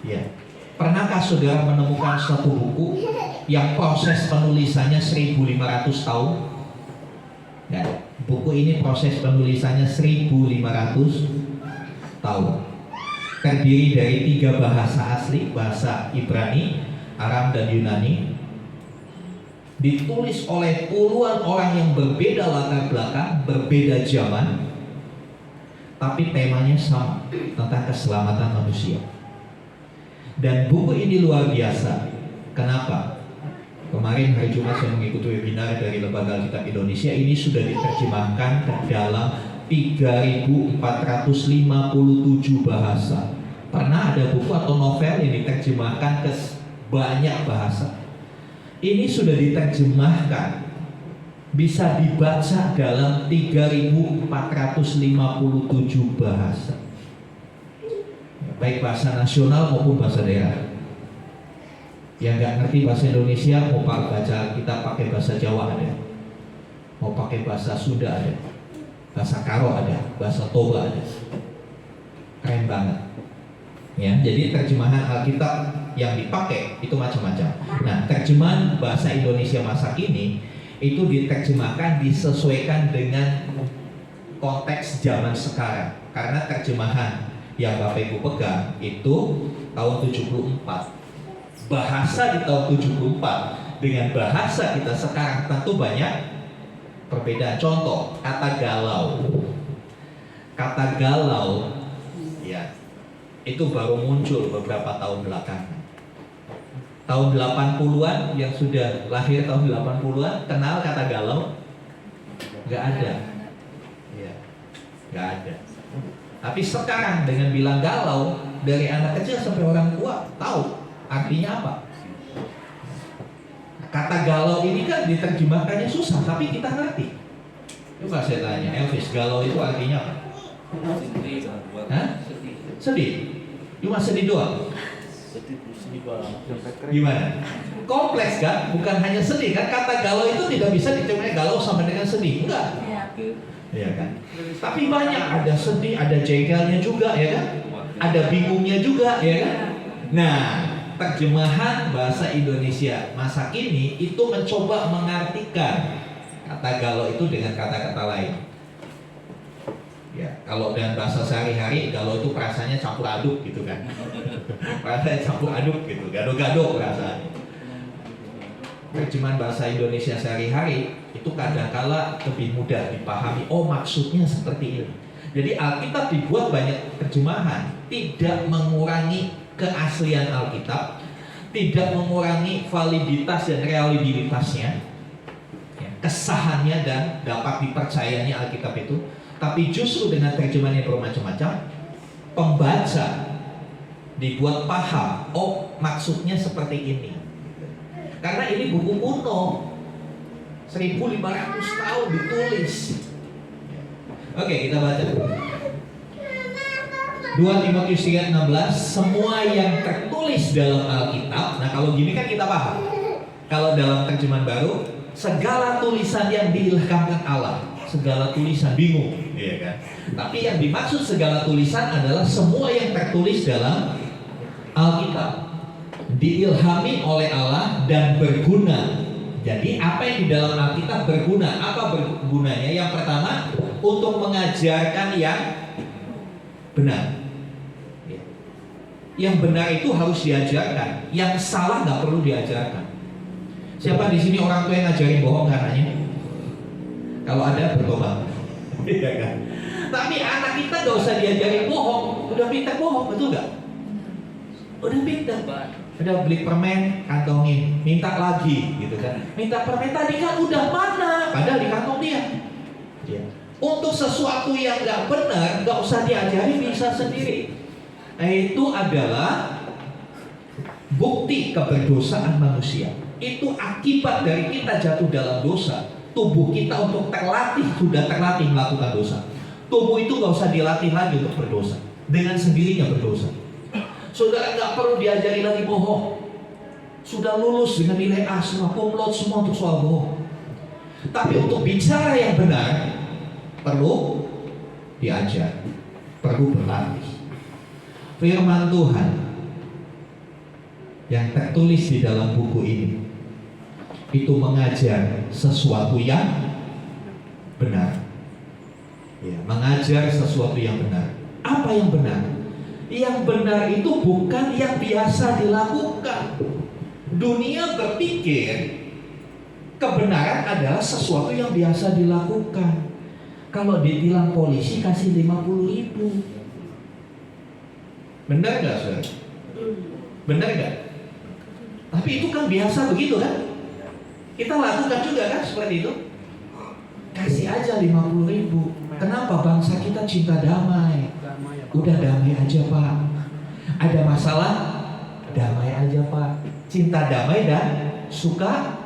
Ya. Pernahkah saudara menemukan suatu buku yang proses penulisannya 1500 tahun? Ya, buku ini proses penulisannya 1500 tahun. Terdiri dari 3 bahasa asli, bahasa Ibrani, Aram, dan Yunani. Ditulis oleh puluhan orang yang berbeda latar belakang, berbeda zaman, tapi temanya sama, tentang keselamatan manusia. Dan buku ini luar biasa. Kenapa? Kemarin hari Jumat saya mengikuti webinar dari Lembaga Alkitab Indonesia. Ini sudah diterjemahkan ke dalam 3.457 bahasa. Pernah ada buku atau novel yang diterjemahkan ke banyak bahasa. Ini sudah diterjemahkan, bisa dibaca dalam 3.457 bahasa, baik bahasa nasional maupun bahasa daerah. Yang nggak ngerti bahasa Indonesia mau baca kita pakai bahasa Jawa ada, mau pakai bahasa Sunda ada, bahasa Karo ada, bahasa Toba ada. Keren banget. Ya, jadi terjemahan Alkitab yang dipakai itu macam-macam. Nah, terjemahan bahasa Indonesia masa kini itu diterjemahkan disesuaikan dengan konteks zaman sekarang. Karena terjemahan yang Bapak Ibu pegang itu tahun 74. Bahasa di tahun 74 dengan bahasa kita sekarang tentu banyak perbedaan. Contoh, kata galau. Kata galau ya, itu baru muncul beberapa tahun belakangan. Tahun 80-an yang sudah lahir tahun 80-an kenal kata galau? Gak ada. Ya, gak ada. Tapi sekarang dengan bilang galau, dari anak kecil sampai orang tua tahu artinya apa. Kata galau ini kan diterjemahkannya susah, tapi kita ngerti. Coba saya tanya, Elvis, galau itu artinya apa? Hah? Sedih. Cuma sedih doang. Gimana? Kompleks kan? Bukan hanya sedih kan? Kata galau itu tidak bisa diterjemahkan galau sama dengan sedih, enggak? Iya kan? Tapi banyak, ada sedih, ada jengkelnya juga, ya kan? Ada bingungnya juga, ya kan? Nah, terjemahan bahasa Indonesia masa kini itu mencoba mengartikan kata galau itu dengan kata-kata lain. Ya, kalau dengan bahasa sehari-hari, galau itu perasaannya campur aduk gitu kan. Perasaannya campur aduk gitu, gado-gado perasaannya. Terjemahan bahasa Indonesia sehari-hari itu kadang-kala lebih mudah dipahami. Oh, maksudnya seperti ini. Jadi Alkitab dibuat banyak terjemahan, tidak mengurangi keaslian Alkitab, tidak mengurangi validitas dan reliabilitasnya, kesahannya dan dapat dipercayanya Alkitab itu, tapi justru dengan terjemahan yang bermacam-macam, pembaca dibuat paham, oh maksudnya seperti ini. Karena ini buku kuno, 1500 tahun ditulis. Oke, kita baca 2 Timotius 3:16, semua yang tertulis dalam Alkitab. Nah, kalau gini kan kita paham. Kalau dalam terjemahan baru, segala tulisan yang diilhamkan Allah, segala tulisan, bingung, iya kan? Tapi yang dimaksud segala tulisan adalah semua yang tertulis dalam Alkitab, diilhami oleh Allah dan berguna. Jadi apa yang di dalam Alkitab berguna? Apa bergunanya? Yang pertama, untuk mengajarkan yang benar. Yang benar itu harus diajarkan, yang salah nggak perlu diajarkan. Siapa di sini orang tua yang ngajarin bohong anaknya? Kalau ada, bertobat. Iya kan? Tapi anak kita nggak usah diajarin bohong, udah pintar bohong, betul nggak? Udah pintar. Udah beli permen, kantongin, minta lagi, gitu kan? Minta permen tadi kan udah mana? Padahal di kantong dia. Ya. Untuk sesuatu yang nggak benar, nggak usah diajari, bisa sendiri. Nah, itu adalah bukti keberdosaan manusia. Itu akibat dari kita jatuh dalam dosa. Tubuh kita untuk sudah terlatih melakukan dosa. Tubuh itu nggak usah dilatih lagi untuk berdosa, dengan sendirinya berdosa. Saudara nggak perlu diajari lagi bohong. Sudah lulus dengan nilai A semua, kumlot semua untuk soal bohong. Tapi untuk bicara yang benar perlu diajar, perlu berlatih. Firman Tuhan yang tertulis di dalam buku ini itu mengajar sesuatu yang benar. Ya, mengajar sesuatu yang benar. Apa yang benar? Yang benar itu bukan yang biasa dilakukan. Dunia berpikir kebenaran adalah sesuatu yang biasa dilakukan. Kalau ditilang polisi kasih 50.000. Benar nggak, saudara? Benar nggak? Tapi itu kan biasa begitu kan? Kita lakukan juga kan seperti itu. Kasih aja 50.000. Kenapa? Bangsa kita cinta damai. Udah damai aja Pak. Ada masalah? Damai aja Pak. Cinta damai dan suka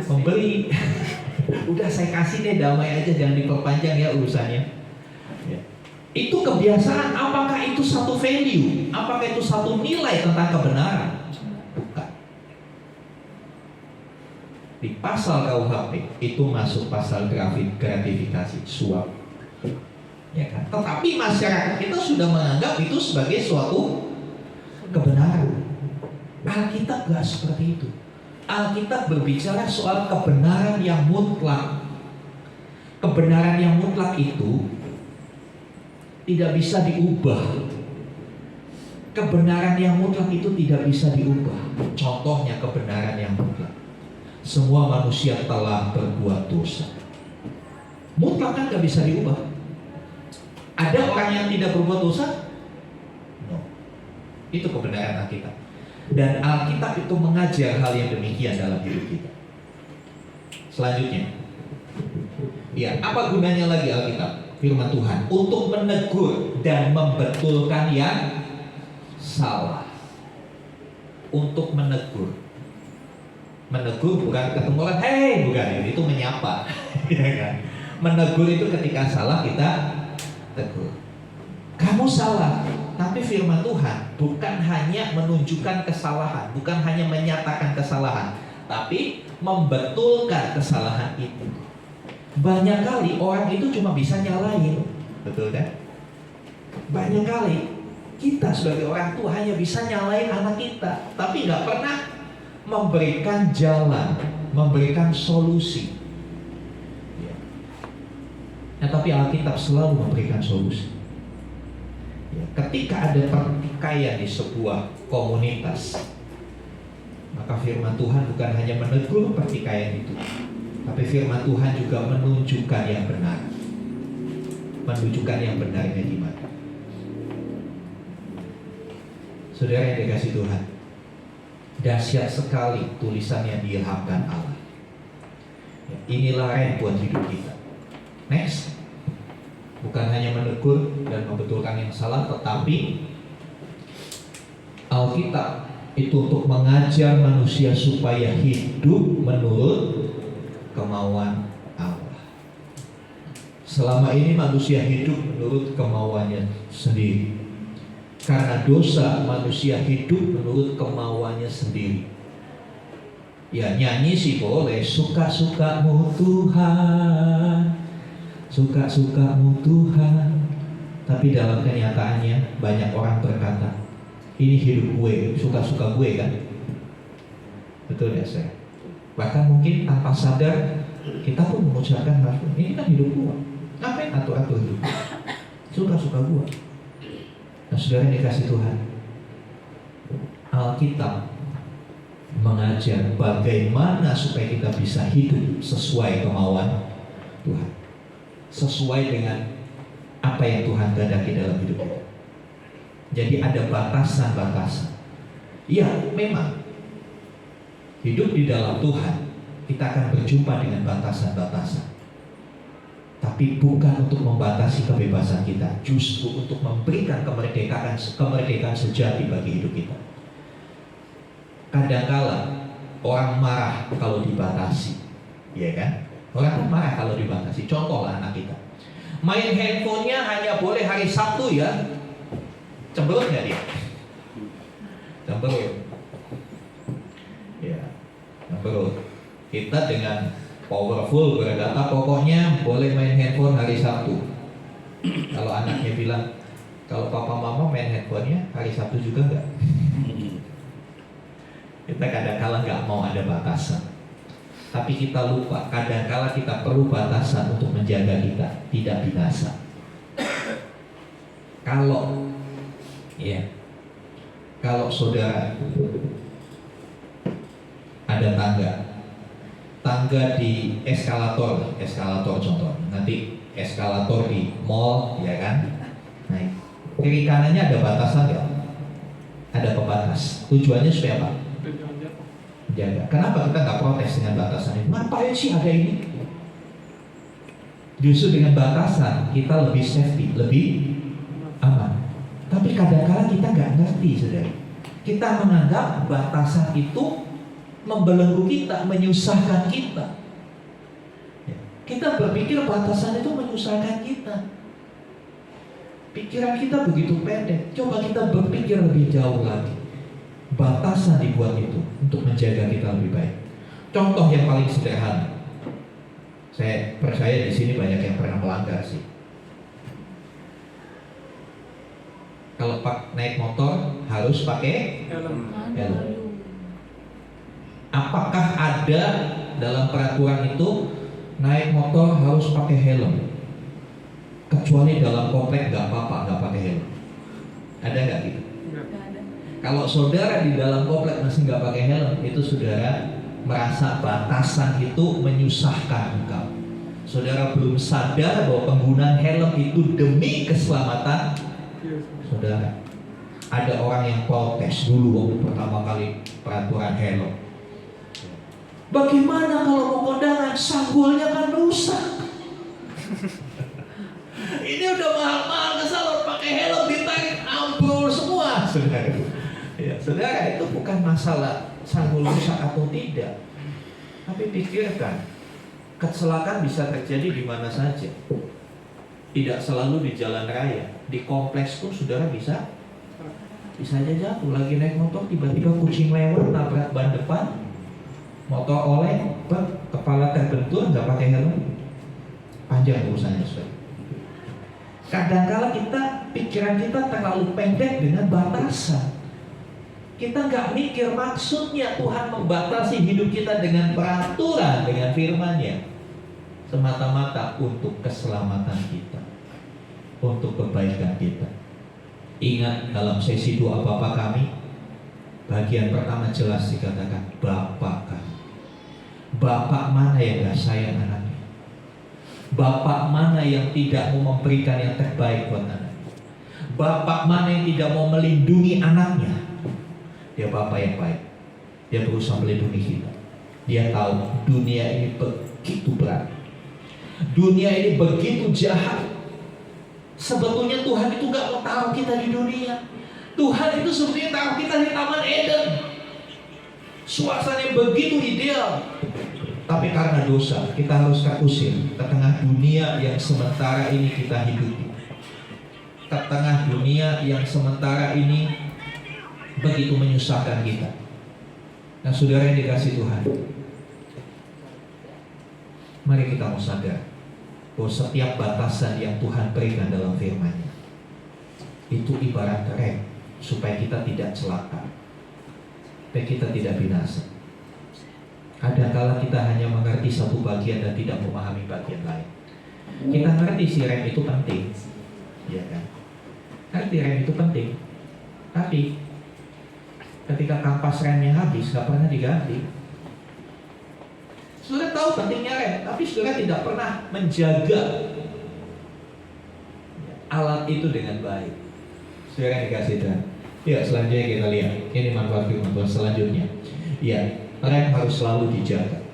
memberi. Udah saya kasih deh, damai aja, jangan diperpanjang ya urusannya. Ya. Itu kebiasaan. Apakah itu satu value? Apakah itu satu nilai tentang kebenaran? Bukan. Di pasal KUHP itu masuk pasal gratifikasi, suap. Ya kan? Tetapi masyarakat kita sudah menganggap itu sebagai suatu kebenaran. Alkitab gak seperti itu. Alkitab berbicara soal kebenaran yang mutlak. Kebenaran yang mutlak itu tidak bisa diubah. Kebenaran yang mutlak itu tidak bisa diubah. Contohnya kebenaran yang mutlak. Semua manusia telah berbuat dosa. Mutlak kan gak bisa diubah. Ada orang yang tidak berbuat dosa? No. Itu kebenaran Alkitab. Dan Alkitab itu mengajar hal yang demikian dalam hidup kita. Selanjutnya, ya, apa gunanya lagi Alkitab? Firman Tuhan untuk menegur dan membetulkan yang salah. Untuk menegur. Menegur bukan ketemu orang, hei, bukan, itu menyapa. Ya kan? Menegur itu ketika salah kita tegur. Kamu salah, tapi firman Tuhan bukan hanya menunjukkan kesalahan, bukan hanya menyatakan kesalahan, tapi membetulkan kesalahan itu. Banyak kali orang itu cuma bisa nyalain, betul kan? Banyak kali kita sebagai orang tua hanya bisa nyalain anak kita, tapi nggak pernah memberikan jalan, memberikan solusi. Ya, tapi Alkitab selalu memberikan solusi. Ya, ketika ada pertikaian di sebuah komunitas, maka firman Tuhan bukan hanya menegur pertikaian itu, tapi firman Tuhan juga menunjukkan yang benar. Menunjukkan yang benarnya gimana. Saudara yang dikasihi Tuhan, dahsyat sekali tulisan yang diilhamkan Allah. Ya, inilah rem buat hidup kita. Next. Bukan hanya menegur dan membetulkan yang salah, tetapi Alkitab itu untuk mengajar manusia supaya hidup menurut kemauan Allah. Selama ini manusia hidup menurut kemauannya sendiri. Karena dosa, manusia hidup menurut kemauannya sendiri. Ya, nyanyi sih boleh, suka-sukamu Tuhan, suka-sukamu Tuhan. Tapi dalam kenyataannya banyak orang berkata, ini hidup gue, suka-suka gue kan. Betul ya saya? Bahkan mungkin tanpa sadar kita pun mengucapkan hal ini kan hidup gue, ngapain atur-atur hidup, suka-suka gue. Nah, saudara yang dikasih Tuhan, Alkitab mengajar bagaimana supaya kita bisa hidup sesuai kemauan Tuhan, sesuai dengan apa yang Tuhan kehendaki dalam hidup kita. Jadi ada batasan-batasan. Ya, memang hidup di dalam Tuhan kita akan berjumpa dengan batasan-batasan. Tapi bukan untuk membatasi kebebasan kita, justru untuk memberikan kemerdekaan sejati bagi hidup kita. Kadangkala orang marah kalau dibatasi, ya kan? Orang marah kalau dibatasi. Contohlah anak kita, main handphonenya hanya boleh hari Sabtu ya. Cemberut nggak dia? Cemberut. Ya, cemberut. Kita dengan powerful berkata pokoknya boleh main handphone hari Sabtu. Kalau anaknya bilang, kalau papa mama main handphonenya hari Sabtu juga enggak. Kita kadang-kala nggak mau ada batasan. Tapi kita lupa, kadang-kala kita perlu batasan untuk menjaga kita tidak binasa. Kalau saudara ada tangga di eskalator contoh, nanti eskalator di mall, ya kan? Naik. Kiri kanannya ada batasan nggak? Ada pembatas. Tujuannya supaya apa? Jaga. Kenapa kita nggak protes dengan batasan ini? Ngapain sih ada ini? Justru dengan batasan kita lebih safety, lebih aman. Tapi kadang-kadang kita nggak ngerti, saudara. Kita menganggap batasan itu membelenggu kita, menyusahkan kita. Kita berpikir batasan itu menyusahkan kita. Pikiran kita begitu pendek. Coba kita berpikir lebih jauh lagi. Batasan dibuat itu untuk menjaga kita lebih baik. Contoh yang paling sederhana, saya percaya di sini banyak yang pernah melanggar sih. Kalau naik motor harus pakai helm. Apakah ada dalam peraturan itu naik motor harus pakai helm? Kecuali dalam komplek nggak apa-apa nggak pakai helm. Ada nggak gitu? Kalau saudara di dalam komplek masih nggak pakai helm, itu saudara merasa batasan itu menyusahkan engkau. Saudara belum sadar bahwa penggunaan helm itu demi keselamatan saudara. Ada orang yang protes dulu waktu pertama kali peraturan helm. Bagaimana kalau mau kondangan, sanggulnya kan rusak. Ini udah mahal-mahal ke salon pakai helm ditarik ambrol semua, saudara. Ya, saudara, itu bukan masalah sanggul rusak atau tidak. Tapi pikirkan, kecelakaan bisa terjadi di mana saja. Tidak selalu di jalan raya. Di kompleks pun saudara bisa aja jatuh. Lagi naik motor, tiba-tiba kucing lewat, nabrak ban depan, motor oleng, kepala terbentur, nggak pakai helm. Panjang urusannya, saudara. Kadang-kala pikiran kita terlalu pendek dengan batasan. Kita nggak mikir maksudnya Tuhan membatasi hidup kita dengan peraturan, dengan firman-Nya. Semata-mata untuk keselamatan kita, untuk kebaikan kita. Ingat dalam sesi doa Bapa kami, bagian pertama jelas dikatakan Bapa kami. Bapak mana yang gak sayang anaknya? Bapak mana yang tidak mau memberikan yang terbaik buat anaknya? Bapak mana yang tidak mau melindungi anaknya? Dia Bapak yang baik. Dia berusaha melindungi kita. Dia tahu dunia ini begitu berat. Dunia ini begitu jahat. Sebetulnya Tuhan itu gak mau taruh kita di dunia. Tuhan itu sebetulnya taruh kita di Taman Eden. Suasana yang begitu ideal. Tapi karena dosa, kita harus usir ke tengah dunia yang sementara ini kita hidupi. Ke tengah dunia yang sementara ini begitu menyusahkan kita. Nah, saudara yang dikasih Tuhan, mari kita mau sadar bahwa setiap batasan yang Tuhan berikan dalam firman-Nya itu ibarat rem supaya kita tidak celaka, supaya kita tidak binasa. Kadang-kala kita hanya mengerti satu bagian dan tidak memahami bagian lain. Kita ngerti si rem itu penting, ya kan? Ngerti rem itu penting, tapi ketika kampas remnya habis, gak pernah diganti. Saudara tahu pentingnya rem, tapi saudara tidak pernah menjaga alat itu dengan baik. Saudara yang dikasih Tuhan. Ya, selanjutnya kita lihat. Ini manfaat firman Tuhan selanjutnya. Ya, rem harus selalu dijaga.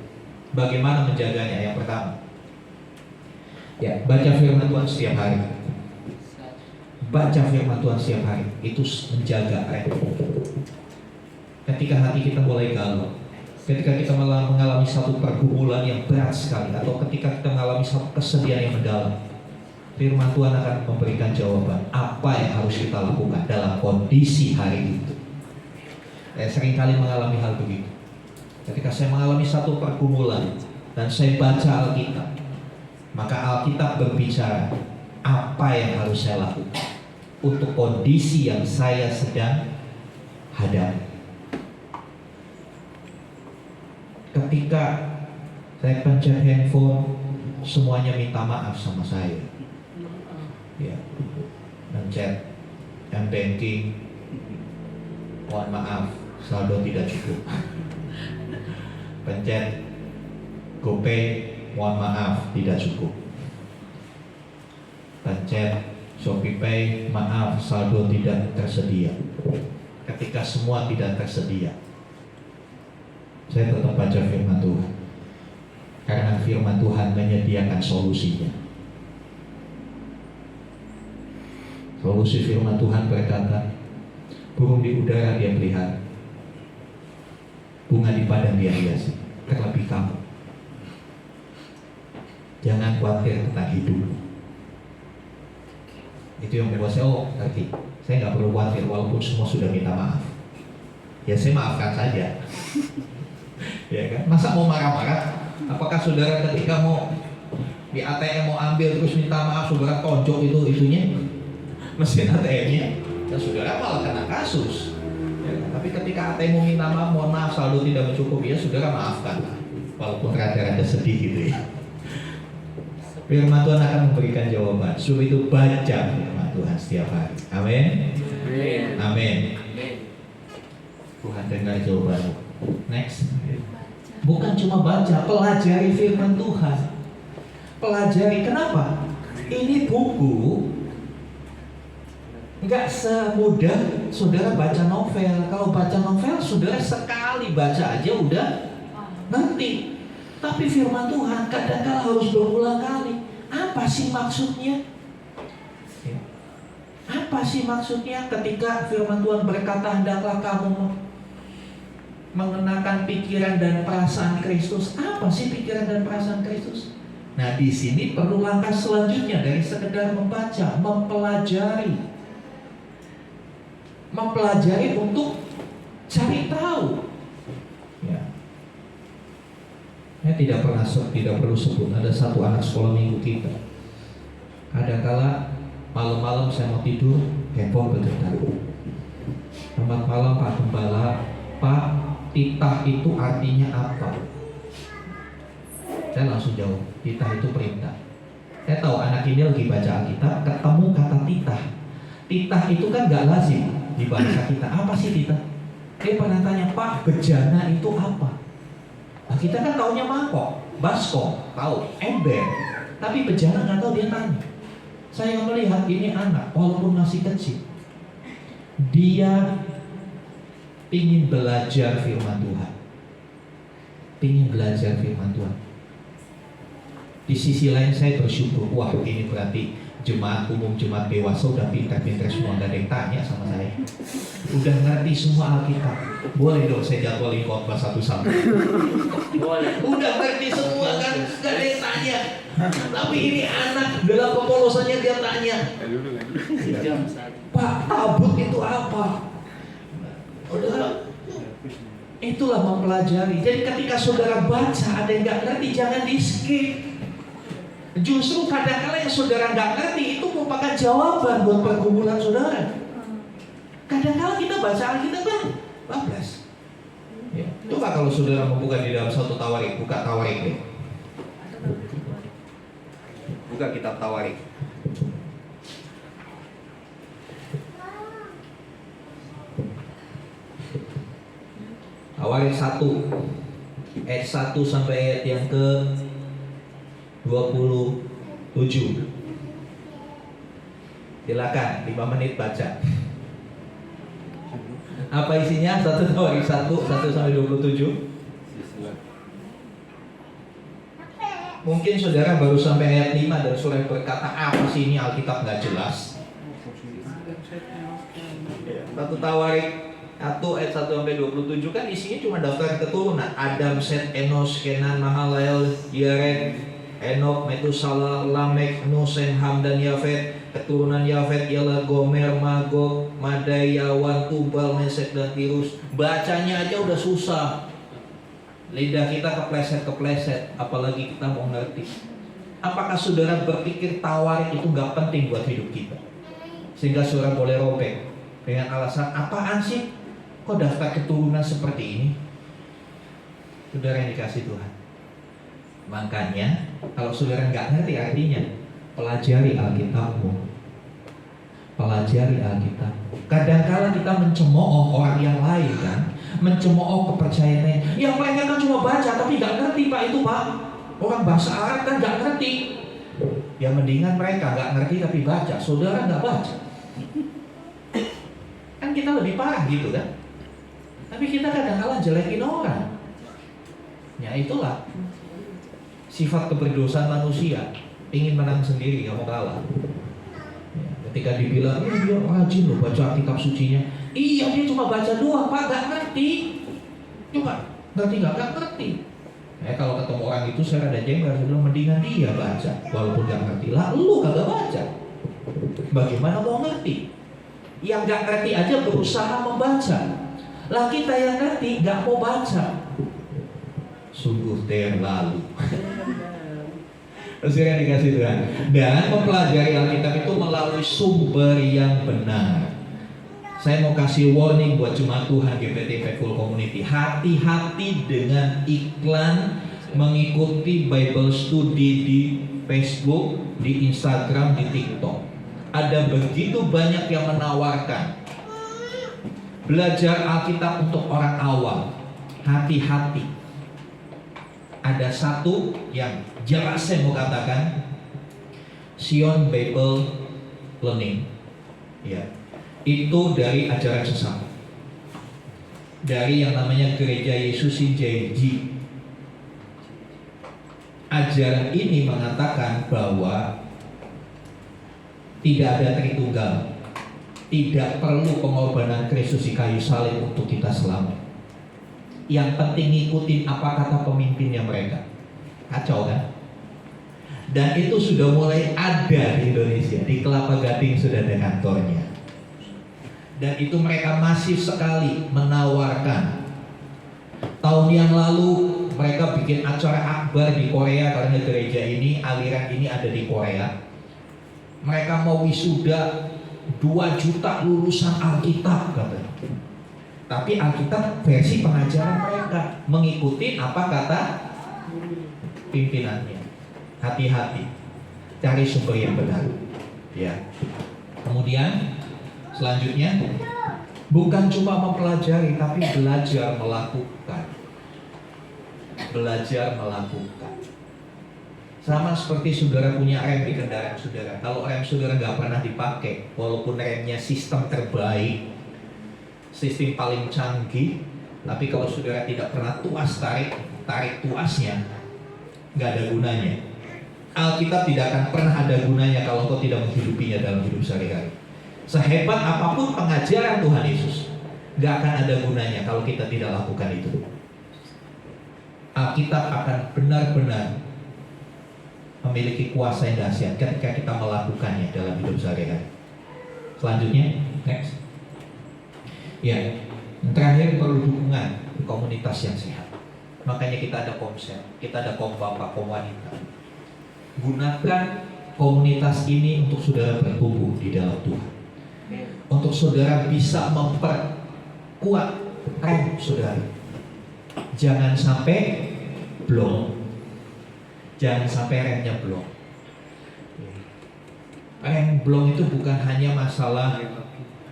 Bagaimana menjaganya? Yang pertama, ya, baca firman Tuhan setiap hari. Baca firman Tuhan setiap hari, itu menjaga rem. Ketika hati kita mulai galau, ketika kita mengalami satu pergumulan yang berat sekali, atau ketika kita mengalami satu kesedihan yang mendalam, firman Tuhan akan memberikan jawaban apa yang harus kita lakukan dalam kondisi hari itu. Saya seringkali mengalami hal begitu. Ketika saya mengalami satu pergumulan dan saya baca Alkitab, maka Alkitab berbicara apa yang harus saya lakukan untuk kondisi yang saya sedang hadapi. Ketika saya pencet handphone, semuanya minta maaf sama saya. Ya, pencet M-banking, mohon maaf, saldo tidak cukup. Pencet GoPay, mohon maaf, tidak cukup. Pencet ShopeePay, maaf, saldo tidak tersedia. Ketika semua tidak tersedia, saya tetap baca firman Tuhan, karena firman Tuhan menyediakan solusinya. Solusi firman Tuhan berkata, burung di udara dia pelihara, bunga di padang dia hiasi, terlebih kamu, jangan khawatir tentang hidup. Itu yang membuat saya, oh ngerti, saya nggak perlu khawatir walaupun semua sudah minta maaf. Ya saya maafkan saja. Ya kan? Masa mau marah-marah? Apakah saudara ketika mau di ATM mau ambil terus minta maaf, saudara tonjok itunya mesin ATM-nya, dan saudara malah kena kasus. Ya kan? Tapi ketika ATM mau minta maaf, mohon maaf saldo tidak mencukupi, ya saudara maafkan lah, walaupun rada-rada sedih gitu ya. Firman Tuhan akan memberikan jawaban. Sebab itu baca firman Tuhan setiap hari. Amin. Amin. Tuhan dengar jawabanmu. Next. Bukan cuma baca, pelajari firman Tuhan. Pelajari, kenapa? Ini buku nggak semudah saudara baca novel. Kalau baca novel, saudara sekali baca aja udah ngerti. Tapi firman Tuhan kadang-kadang harus berulang kali. Apa sih maksudnya? Apa sih maksudnya ketika firman Tuhan berkata, hendaklah kamu mengenakan pikiran dan perasaan Kristus. Apa sih pikiran dan perasaan Kristus? Nah, di sini perlu langkah selanjutnya dari sekedar membaca, mempelajari. Mempelajari untuk cari tahu. Ya. Saya tidak perlu sebut, ada satu anak sekolah minggu kita. Kadangkala malam-malam saya mau tidur, handphone bergetar. Selamat malam Pak Gembala, Pak, titah itu artinya apa? Saya langsung jawab, titah itu perintah. Saya tahu anak ini lagi baca Alkitab, ketemu kata titah. Titah itu kan gak lazim di bahasa kita. Apa sih titah? Dia pernah tanya, Pak, bejana itu apa? Nah, kita kan taunya mangkok, baskom, tahu, ember. Tapi bejana gak tahu, dia tanya. Saya melihat ini anak, walaupun masih kecil, dia ingin belajar firman Tuhan. Ingin belajar firman Tuhan. Di sisi lain saya bersyukur, wah ini berarti jemaat umum, jemaat dewasa udah pintar-pintar semua, gak ada yang tanya sama saya. Udah ngerti semua Alkitab. Boleh dong saya jadwalin khotbah satu-satu. Boleh. Udah ngerti semua kan, gak ada yang tanya. Tapi ini anak dalam kepolosannya dia tanya, Pak, tabut itu apa? Udah, itulah mempelajari. Jadi ketika saudara baca ada yang gak ngerti, jangan di skip. Justru kadang-kala yang saudara gak ngerti itu merupakan jawaban buat pergumulan saudara. Kadang-kala kita baca Alkitab kan bablas. Ya. Coba kalau saudara membuka di dalam satu Tawarik, buka Tawarik deh. Buka kitab Tawarik. Tawarik 1 ayat 1 sampai ayat yang ke 27. Silakan 5 menit baca. Apa isinya? 1 Tawarik 1 sampai 27. Mungkin saudara baru sampai ayat 5 dan saudara berkata, apa sih ini Alkitab nggak jelas. 1 Tawarik 1 ayat 1 sampai 27 kan isinya cuma daftar keturunan. Adam, Set, Enos, Kenan, Mahalalel, Yared, Enok, Metusalah, Lamek, Nuh, Sem, Ham, dan Yafet. Keturunan Yafet ialah Gomer, Magog, Madai, Yawan, Tubal, Mesek, dan Tirus. Bacanya aja udah susah. Lidah kita kepleset, apalagi kita mau ngerti. Apakah saudara berpikir Tawarik itu gak penting buat hidup kita? Sehingga saudara boleh robek dengan alasan, apaan sih? Kok daftar keturunan seperti ini? Saudara yang dikasih Tuhan. Makanya, kalau saudara gak ngerti artinya, pelajari Alkitabmu. Pelajari Alkitab. Kadang-kala kita mencemooh orang yang lain kan, mencemooh kepercayaannya. Yang mereka kan cuma baca tapi gak ngerti Pak itu Pak. Orang bahasa Arab kan gak ngerti. Ya mendingan mereka gak ngerti tapi baca. Saudara gak baca. Kan kita lebih parah gitu kan. Tapi kita kadang-kala jelekin orang. Ya itulah sifat keberdosaan manusia. Ingin menang sendiri, gak mau kalah. Ketika dibilang, dia rajin loh baca kitab sucinya. Iya, dia cuma baca doang, Pak, gak ngerti. Coba, ngerti gak? Gak ngerti. Kalau ketemu orang itu saya rada jengkel, saya bilang mendingan dia baca, walaupun gak ngerti. Lah, lu kagak baca. Bagaimana mau ngerti? Yang gak ngerti aja berusaha membaca. Lah kita yang ngerti gak mau baca. Sungguh terlalu. Terus yang dikasih Tuhan. Dan mempelajari Alkitab itu melalui sumber yang benar. Saya mau kasih warning buat jemaat Tuhan GPT Faithful Community. Hati-hati dengan iklan mengikuti Bible Study di Facebook, di Instagram, di TikTok. Ada begitu banyak yang menawarkan belajar Alkitab untuk orang awam. Hati-hati. Ada satu yang jelas saya mau katakan, Sion Bible Learning, ya, itu dari ajaran sesat, dari yang namanya Gereja Yesus JG. Ajaran ini mengatakan bahwa tidak ada Tritunggal, tidak perlu pengorbanan Kristus di kayu salib untuk kita selamat. Yang penting ngikutin apa kata pemimpinnya mereka. Kacau kan? Dan itu sudah mulai ada di Indonesia. Di Kelapa Gading sudah ada kantornya. Dan itu mereka masif sekali menawarkan. Tahun yang lalu mereka bikin acara akbar di Korea karena gereja ini, aliran ini ada di Korea. Mereka mau wisuda 2 juta lulusan Alkitab katanya. Tapi Alkitab versi pengajaran mereka, mengikuti apa kata pimpinannya. Hati-hati, cari sumber yang benar. Ya. Kemudian selanjutnya, bukan cuma mempelajari, tapi belajar melakukan. Belajar melakukan. Sama seperti saudara punya rem di kendaraan saudara. Kalau rem saudara nggak pernah dipakai, walaupun remnya sistem terbaik, sistem paling canggih, tapi kalau saudara tidak pernah tuas tarik tuasnya, nggak ada gunanya. Alkitab tidak akan pernah ada gunanya kalau engkau tidak menghidupinya dalam hidup sehari-hari. Sehebat apapun pengajaran Tuhan Yesus, nggak akan ada gunanya kalau kita tidak lakukan itu. Alkitab akan benar-benar memiliki kuasa yang dahsyat ketika kita melakukannya dalam hidup sehari-hari. Selanjutnya, next. Ya, yang terakhir perlu dukungan komunitas yang sehat. Makanya kita ada komsel, kita ada kom bapak, kom wanita. Gunakan komunitas ini untuk saudara bertumbuh di dalam Tuhan. Untuk saudara bisa memperkuat rem saudara. Jangan sampai blong. Jangan sampai remnya blong. Rem blong itu bukan hanya masalah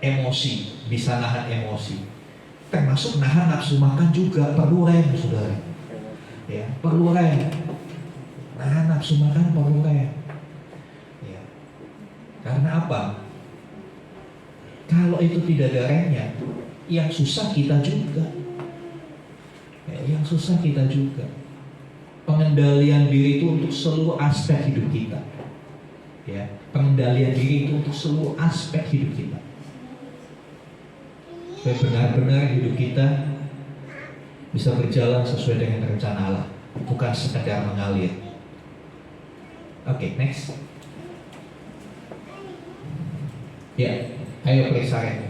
emosi, bisa nahan emosi. Termasuk nahan nafsu makan juga perlu rem, saudara. Ya, perlu rem. Nahan nafsu makan perlu rem. Ya. Karena apa? Kalau itu tidak ada remnya, yang susah kita juga. Ya, yang susah kita juga. Pengendalian diri itu untuk seluruh aspek hidup kita. Ya, pengendalian diri itu untuk seluruh aspek hidup kita. Supaya benar-benar hidup kita bisa berjalan sesuai dengan rencana Allah, bukan sekedar mengalir. Oke, next. Ya, ayo periksa rem.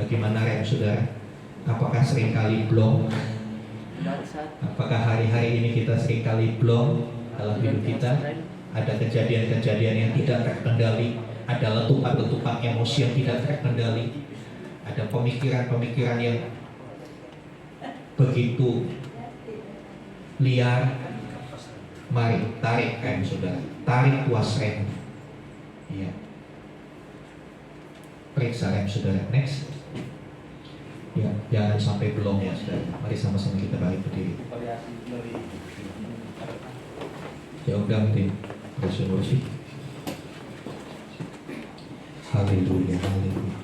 Bagaimana rem saudara? Apakah seringkali blong? Apakah hari-hari ini kita seringkali blong dalam hidup kita? Ada kejadian-kejadian yang tidak terkendali, ada letupan-letupan emosi yang tidak terkendali, ada pemikiran-pemikiran yang begitu liar. Mari tarik rem saudara, tarik tuas rem. Ya. Periksa rem saudara. Next. Ya, jangan sampai belum ya saudara. Mari sama-sama kita balik berdiri. Ya udah tim resolusi. Haleluya, haleluya.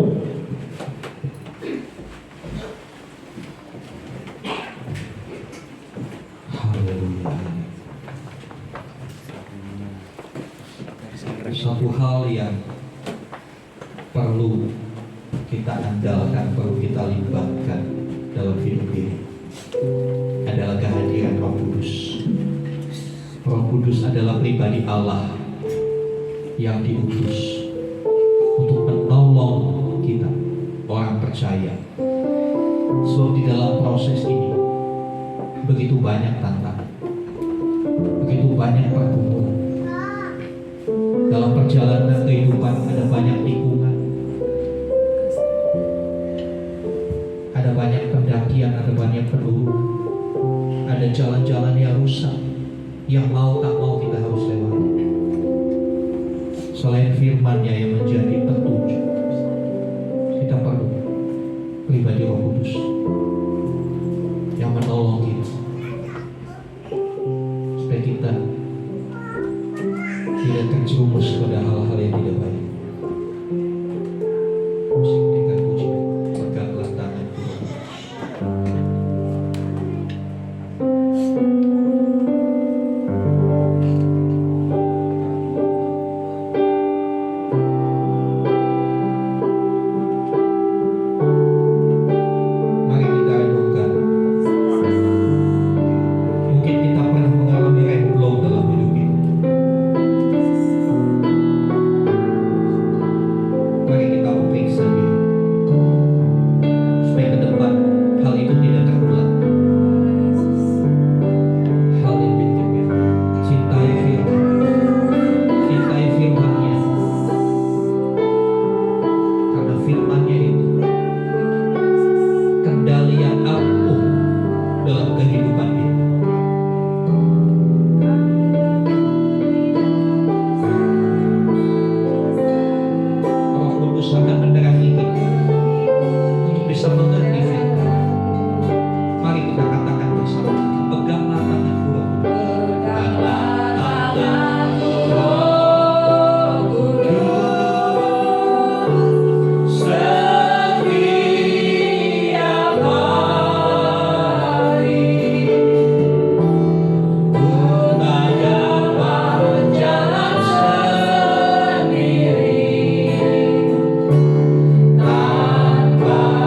Haleluya. Satu hal yang perlu kita andalkan, perlu kita libatkan dalam hidup ini adalah kehadiran Roh Kudus. Roh Kudus adalah pribadi Allah yang diutus untuk menolong kita, orang percaya. Sebab di dalam proses ini begitu banyak tantangan, begitu banyak pergumulan. Dalam perjalanan kehidupan ada banyak tikungan, ada banyak pendakian, ada banyak penurunan, ada jalan-jalan yang rusak, yang mau tak mau kita harus lewati. Selain firman-Nya yang menjadi petunjuk, kita perlu pribadi Roh Kudus yang menolong kita supaya kita tidak terjerumus pada hal-hal yang tidak baik. Musik dengan puji, peganglah tanganku. Mari Kudus akan menerangi kita untuk bisa mengerti firman. Mari kita katakan bersama, peganglah tanganku Roh Kudus. Peganglah tanganku Roh Kudus, setiap hari ku tak dapat jalan sendiri tanpa Roh.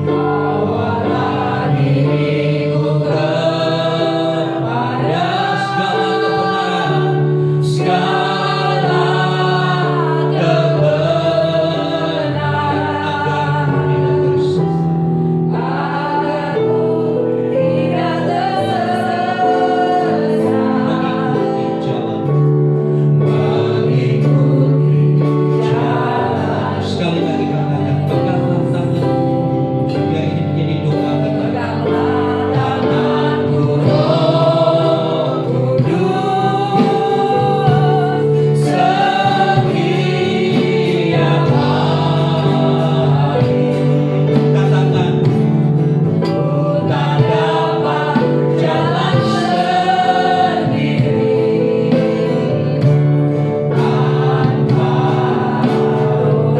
Bawalah diriku kepada segala kebenaran, segala kebenaran, agar aku tidak tersesat. Mengikuti jalan, sekali lagi katakan, peganglah tanganku. Biar ini menjadi doa kita. Tanganku Roh Kudus, setiap hari. Katakan, ku tak dapat jalan sendiri tanpa Roh.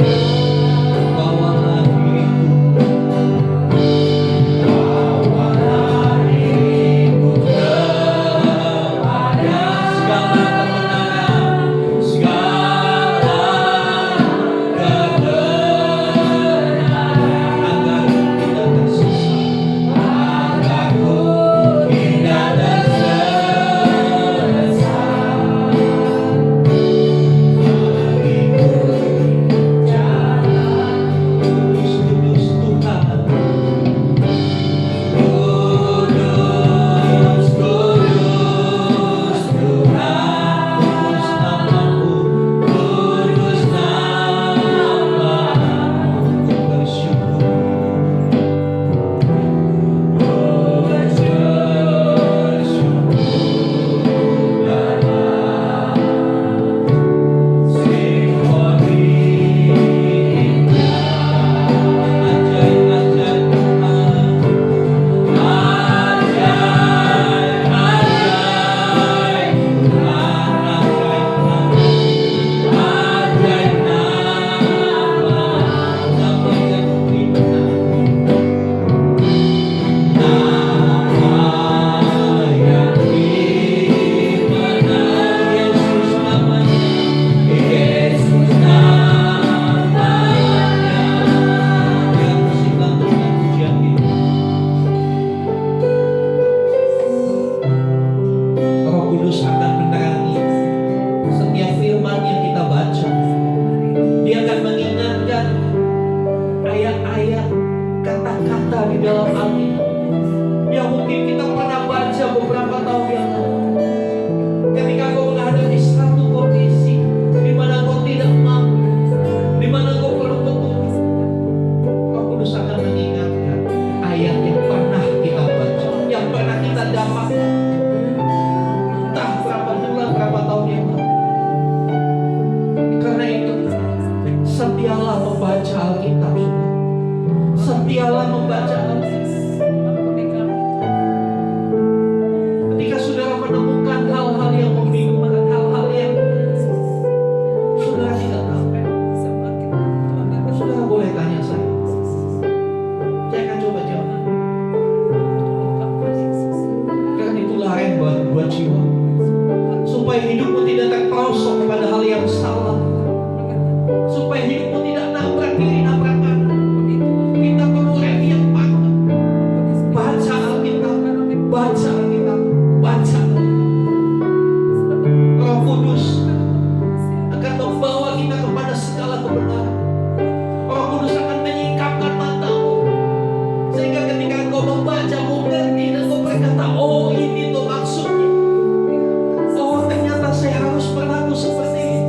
Bawalah diriku kepada segala kebenaran, segala kebenaran, agar aku tidak tersesat, agar aku tidak tersesat. Mengikuti jalan kudus Tuhan. Kudus, kudus Tuhan, kudus namamu, kudus namamu, ku bersyukur. Roh Kudus akan menerangi setiap firman yang kita baca. Dia akan mengingatkan ayat-ayat, kata-kata di dalam Alkitab yang mungkin kita pernah baca beberapa tahun yang lalu. Ketika kau menghadapi satu kondisi di mana kau tidak mampu, di mana kau perlu petunjuk, Roh Kudus akan mengingatkan ayat yang pernah kita baca, yang pernah kita dapatkan. Entah berapa bulan, berapa tahun yang lalu. Karena itu, setialah membaca Alkitab. Setialah membaca Alkitab. Ketika saudara menemukan hal-hal yang membingungkan, hal-hal yang saudara tidak tahu, saudara boleh tanya saya. Saya akan coba jawab. Karena itulah rema buat jiwa, supaya hidupmu tidak terperosok kepada hal yang salah, supaya hidupmu tidak nabrak kiri nabrak kanan. Kita perlu rem yang patah. Baca Alkitab, baca Alkitab, baca Alkitab. Roh Kudus akan membawa kita kepada segala kebenaran. Roh Kudus akan menyingkapkan matamu, sehingga ketika engkau membaca, kau mengerti dan kau berkata, oh ini tuh maksudnya. Oh ternyata saya harus berlaku seperti ini.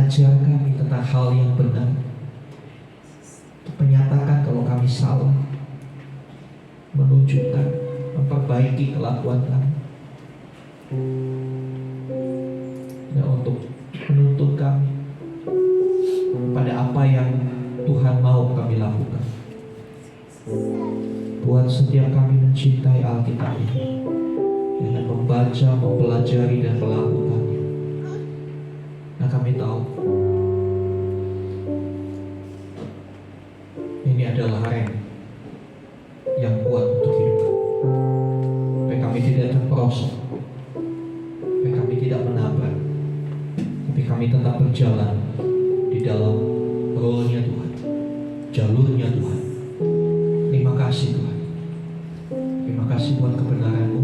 mengajar kami tentang hal yang benar, untuk menyatakan kalau kami salah, menunjukkan, memperbaiki kelakuan kami, dan untuk menuntun kami pada apa yang Tuhan mau kami lakukan. Tuhan, setiap kami mencintai Alkitab ini dengan membaca, mempelajari, dan melakukannya. Nah, kami tahu ini adalah rem yang kuat untuk hidup kami, supaya kami tidak terperosok, supaya kami tidak menabrak, tapi kami tetap berjalan di dalam role-nya Tuhan, jalurnya Tuhan. Terima kasih Tuhan. Terima kasih buat kebenaran-Mu,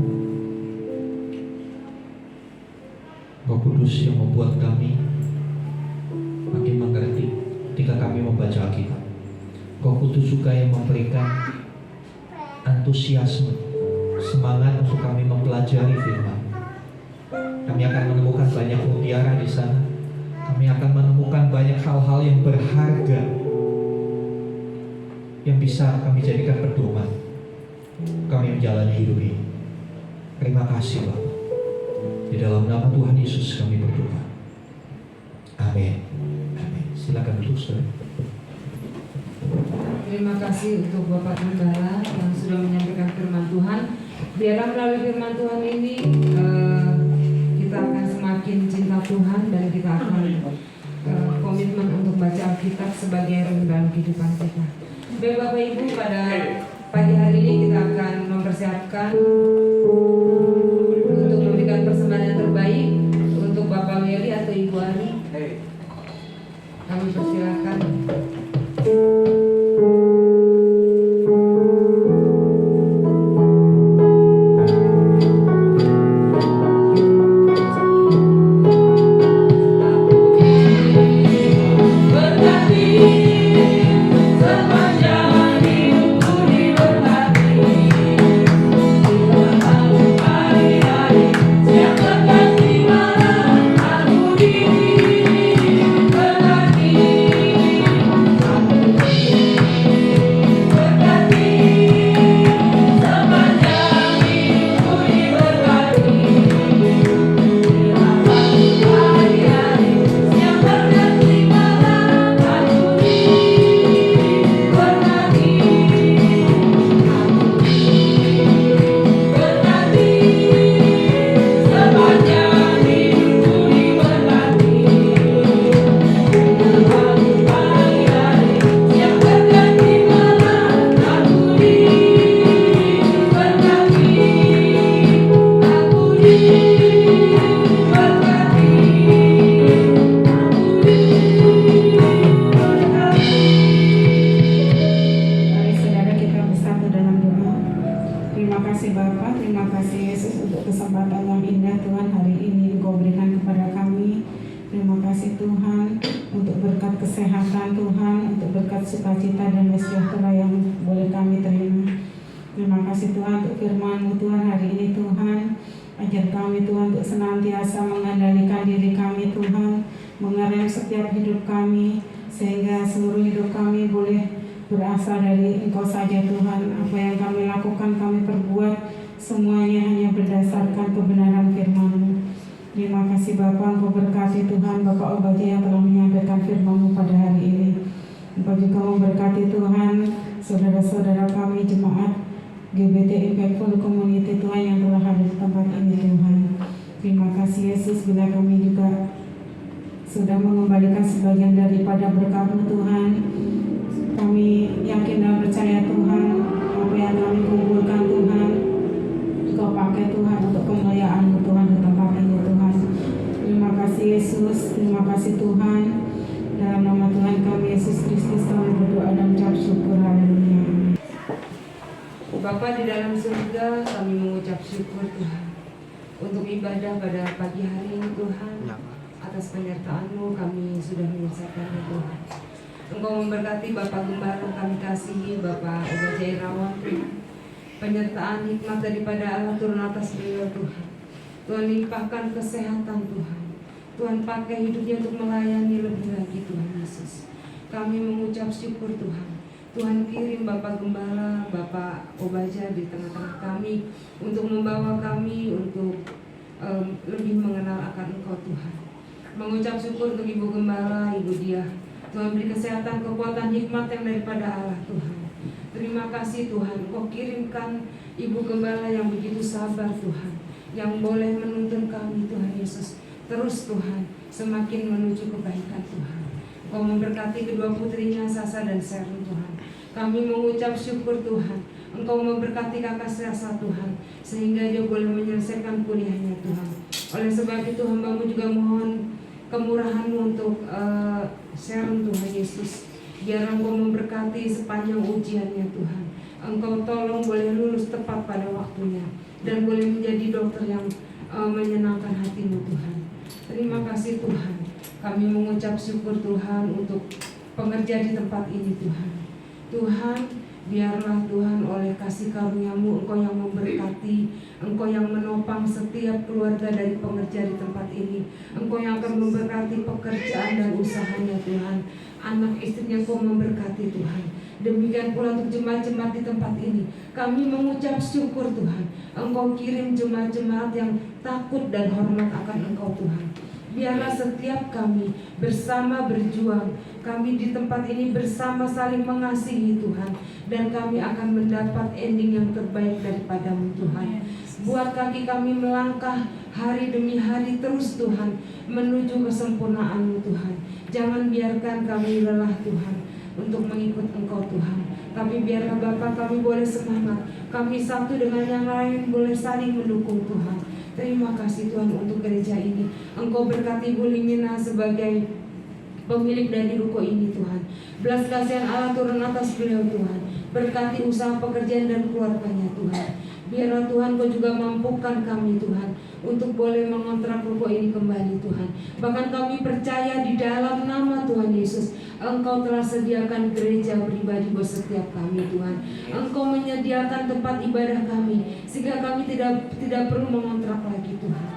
Roh Kudus yang membuat kami makin mengerti ketika kami membaca Alkitab. Roh Kudus juga yang memberikan antusiasme, semangat untuk kami mempelajari firman. Kami akan menemukan banyak mutiara di sana. Kami akan menemukan banyak hal-hal yang berharga yang bisa kami jadikan pedoman kami menjalani hidup ini. Terima kasih Bapak. Di dalam nama Tuhan Yesus kami berdoa. Amin. Amin. Silakan duduk saudara.
Terima kasih untuk Bapak Gembala yang sudah menyampaikan firman Tuhan. Biarlah melalui firman Tuhan ini kita akan semakin cinta Tuhan, dan kita akan komitmen untuk baca Alkitab sebagai rem dalam kehidupan kita. Baik Bapak Ibu, pada pagi hari ini kita akan mempersiapkan untuk memberikan persembahan yang terbaik untuk Bapak Meli atau Ibu Ari. Kami persilakan. Bapa di dalam surga, kami mengucap syukur Tuhan untuk ibadah pada pagi hari ini Tuhan. Atas penyertaan-Mu kami sudah menyelesaikannya Tuhan. Engkau memberkati Bapak Gembala kami kasihi, Bapak Obadiah Irawan Tuhan. Penyertaan hikmat daripada Allah turun atas beliau Tuhan. Tuhan limpahkan kesehatan Tuhan. Tuhan pakai hidupnya untuk melayani lebih lagi Tuhan Yesus. Kami mengucap syukur Tuhan. Tuhan kirim Bapak Gembala, Bapak Obaja di tengah-tengah kami untuk membawa kami untuk lebih mengenal akan Engkau Tuhan. Mengucap syukur untuk Ibu Gembala, Ibu Diah. Tuhan beri kesehatan, kekuatan, hikmat yang daripada Allah Tuhan. Terima kasih Tuhan, Engkau kirimkan Ibu Gembala yang begitu sabar Tuhan, yang boleh menuntun kami Tuhan Yesus. Terus Tuhan, semakin menuju kebaikan Tuhan. Engkau memberkati kedua putrinya Sasa dan Sharon Tuhan. Kami mengucap syukur Tuhan, Engkau memberkati kakak Sasa Tuhan, sehingga dia boleh menyelesaikan kuliahnya Tuhan. Oleh sebab itu hamba-Mu juga mohon kemurahan-Mu untuk Sharon Tuhan Yesus. Biar Engkau memberkati sepanjang ujiannya Tuhan. Engkau tolong boleh lulus tepat pada waktunya, dan boleh menjadi dokter yang menyenangkan hati-Mu Tuhan. Terima kasih Tuhan. Kami mengucap syukur Tuhan untuk pengerja di tempat ini Tuhan. Tuhan, biarlah Tuhan oleh kasih karunia-Mu Engkau yang memberkati, Engkau yang menopang setiap keluarga dari pengerja di tempat ini. Engkau yang akan memberkati pekerjaan dan usahanya Tuhan. Anak istrinya Engkau memberkati Tuhan. Demikian pula untuk jemaat-jemaat di tempat ini. Kami mengucap syukur Tuhan. Engkau kirim jemaat-jemaat yang takut dan hormat akan Engkau Tuhan. Biarlah setiap kami bersama berjuang, kami di tempat ini bersama saling mengasihi Tuhan, dan kami akan mendapat ending yang terbaik daripada-Mu Tuhan. Buat kaki kami melangkah hari demi hari terus Tuhan, menuju kesempurnaan-Mu Tuhan. Jangan biarkan kami lelah Tuhan untuk mengikut Engkau Tuhan. Tapi biarlah Bapa kami boleh semangat, kami satu dengan yang lain boleh saling mendukung Tuhan. Terima kasih Tuhan untuk gereja ini. Engkau berkati Bu Limina sebagai pemilik dari ruko ini Tuhan. Belas kasihan Allah turun atas beliau Tuhan. Berkati usaha pekerjaan dan keluarganya Tuhan. Biarlah Tuhan Kau juga mampukan kami Tuhan untuk boleh mengontrak ruko ini kembali Tuhan. Bahkan kami percaya di dalam nama Tuhan Yesus, Engkau telah sediakan gereja pribadi buat setiap kami Tuhan. Engkau menyediakan tempat ibadah kami, sehingga kami tidak perlu mengontrak lagi Tuhan.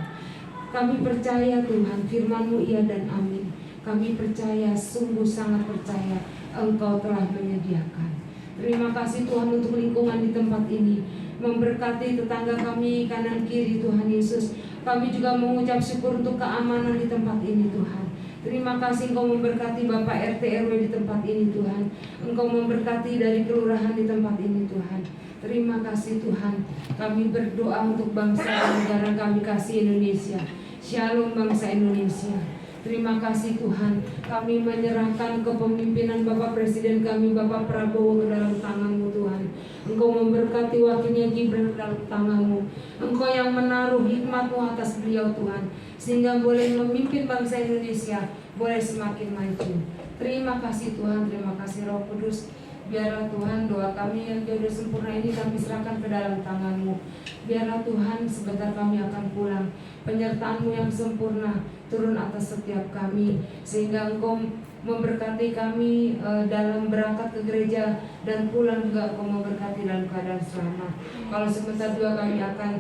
Kami percaya Tuhan, firman-Mu iya dan amin. Kami percaya, sungguh sangat percaya, Engkau telah menyediakan. Terima kasih Tuhan untuk lingkungan di tempat ini. Memberkati tetangga kami kanan kiri Tuhan Yesus. Kami juga mengucap syukur untuk keamanan di tempat ini Tuhan. Terima kasih Engkau memberkati Bapak RT RW di tempat ini Tuhan. Engkau memberkati dari kelurahan di tempat ini Tuhan. Terima kasih Tuhan. Kami berdoa untuk bangsa dan negara kami kasih Indonesia. Shalom bangsa Indonesia. Terima kasih Tuhan. Kami menyerahkan kepemimpinan Bapak Presiden kami Bapak Prabowo ke dalam tangan-Mu Tuhan. Engkau memberkati wakilnya Gibran ke dalam tangan-Mu. Engkau yang menaruh hikmat-Mu atas beliau Tuhan, sehingga boleh memimpin bangsa Indonesia boleh semakin maju. Terima kasih Tuhan. Terima kasih Roh Kudus. Biarlah Tuhan doa kami yang jodoh sempurna ini kami serahkan ke dalam tangan-Mu. Biarlah Tuhan sebentar kami akan pulang. Penyertaan-Mu yang sempurna turun atas setiap kami, sehingga Engkau memberkati kami dalam berangkat ke gereja dan pulang juga Engkau memberkati dalam keadaan selamat. Kalau sebentar juga kami akan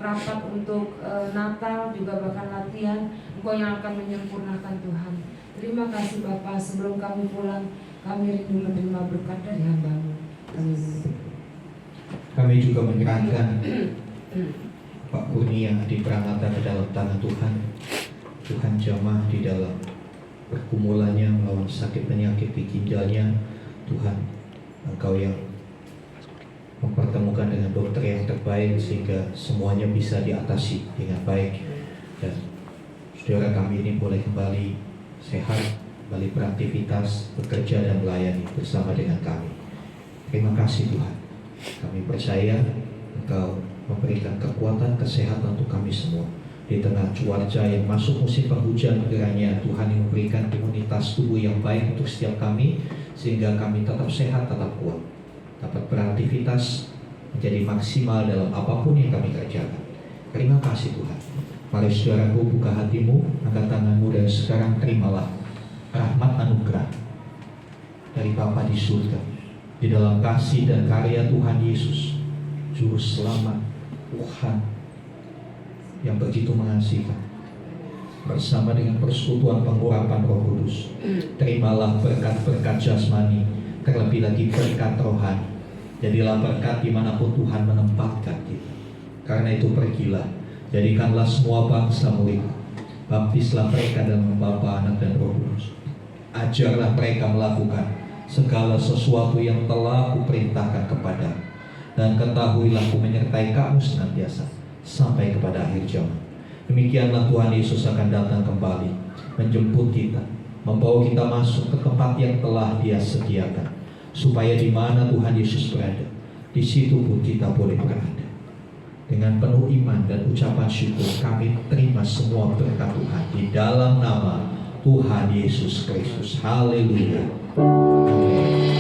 rapat untuk Natal juga bahkan latihan, Engkau yang akan menyempurnakan Tuhan. Terima kasih Bapa. Sebelum kami pulang, kami rindu menerima berkat dari hamba-Mu.
Kami juga menyerahkan Pak Kurnia di Pranata ke dalam tangan Tuhan. Tuhan jamah di dalam pergumulannya melawan sakit penyakit di ginjalnya. Tuhan, Engkau yang mempertemukan dengan dokter yang terbaik sehingga semuanya bisa diatasi dengan baik. Dan saudara kami ini boleh kembali sehat, kembali beraktivitas, bekerja dan melayani bersama dengan kami. Terima kasih Tuhan. Kami percaya Engkau memberikan kekuatan, kesehatan untuk kami semua. Di tengah cuaca yang masuk musim penghujan, kiranya Tuhan yang memberikan imunitas tubuh yang baik untuk setiap kami, sehingga kami tetap sehat, tetap kuat, dapat beraktivitas menjadi maksimal dalam apapun yang kami kerjakan. Terima kasih Tuhan. Mari saudaraku, buka hatimu, angkat tanganmu, dan sekarang terimalah rahmat anugerah dari Bapa di surga, di dalam kasih dan karya Tuhan Yesus, Juru Selamat, Tuhan yang begitu mengasihi. bersama dengan persekutuan pengurapan Roh Kudus. Terimalah berkat-berkat jasmani, terlebih lagi berkat rohani. Jadilah berkat dimanapun Tuhan menempatkan kita. Karena itu pergilah, jadikanlah semua bangsa murid. Baptislah mereka dalam nama Bapa, Anak dan Roh Kudus. Ajarlah mereka melakukan segala sesuatu yang telah kuperintahkan kepadamu. Dan ketahuilah ku menyertai kamu senantiasa sampai kepada akhir zaman. Demikianlah Tuhan Yesus akan datang kembali, menjemput kita, membawa kita masuk ke tempat yang telah Dia sediakan, supaya di mana Tuhan Yesus berada, di situ pun kita boleh berada. Dengan penuh iman dan ucapan syukur, kami terima semua berkat Tuhan di dalam nama Tuhan Yesus Kristus. Haleluya. Amin.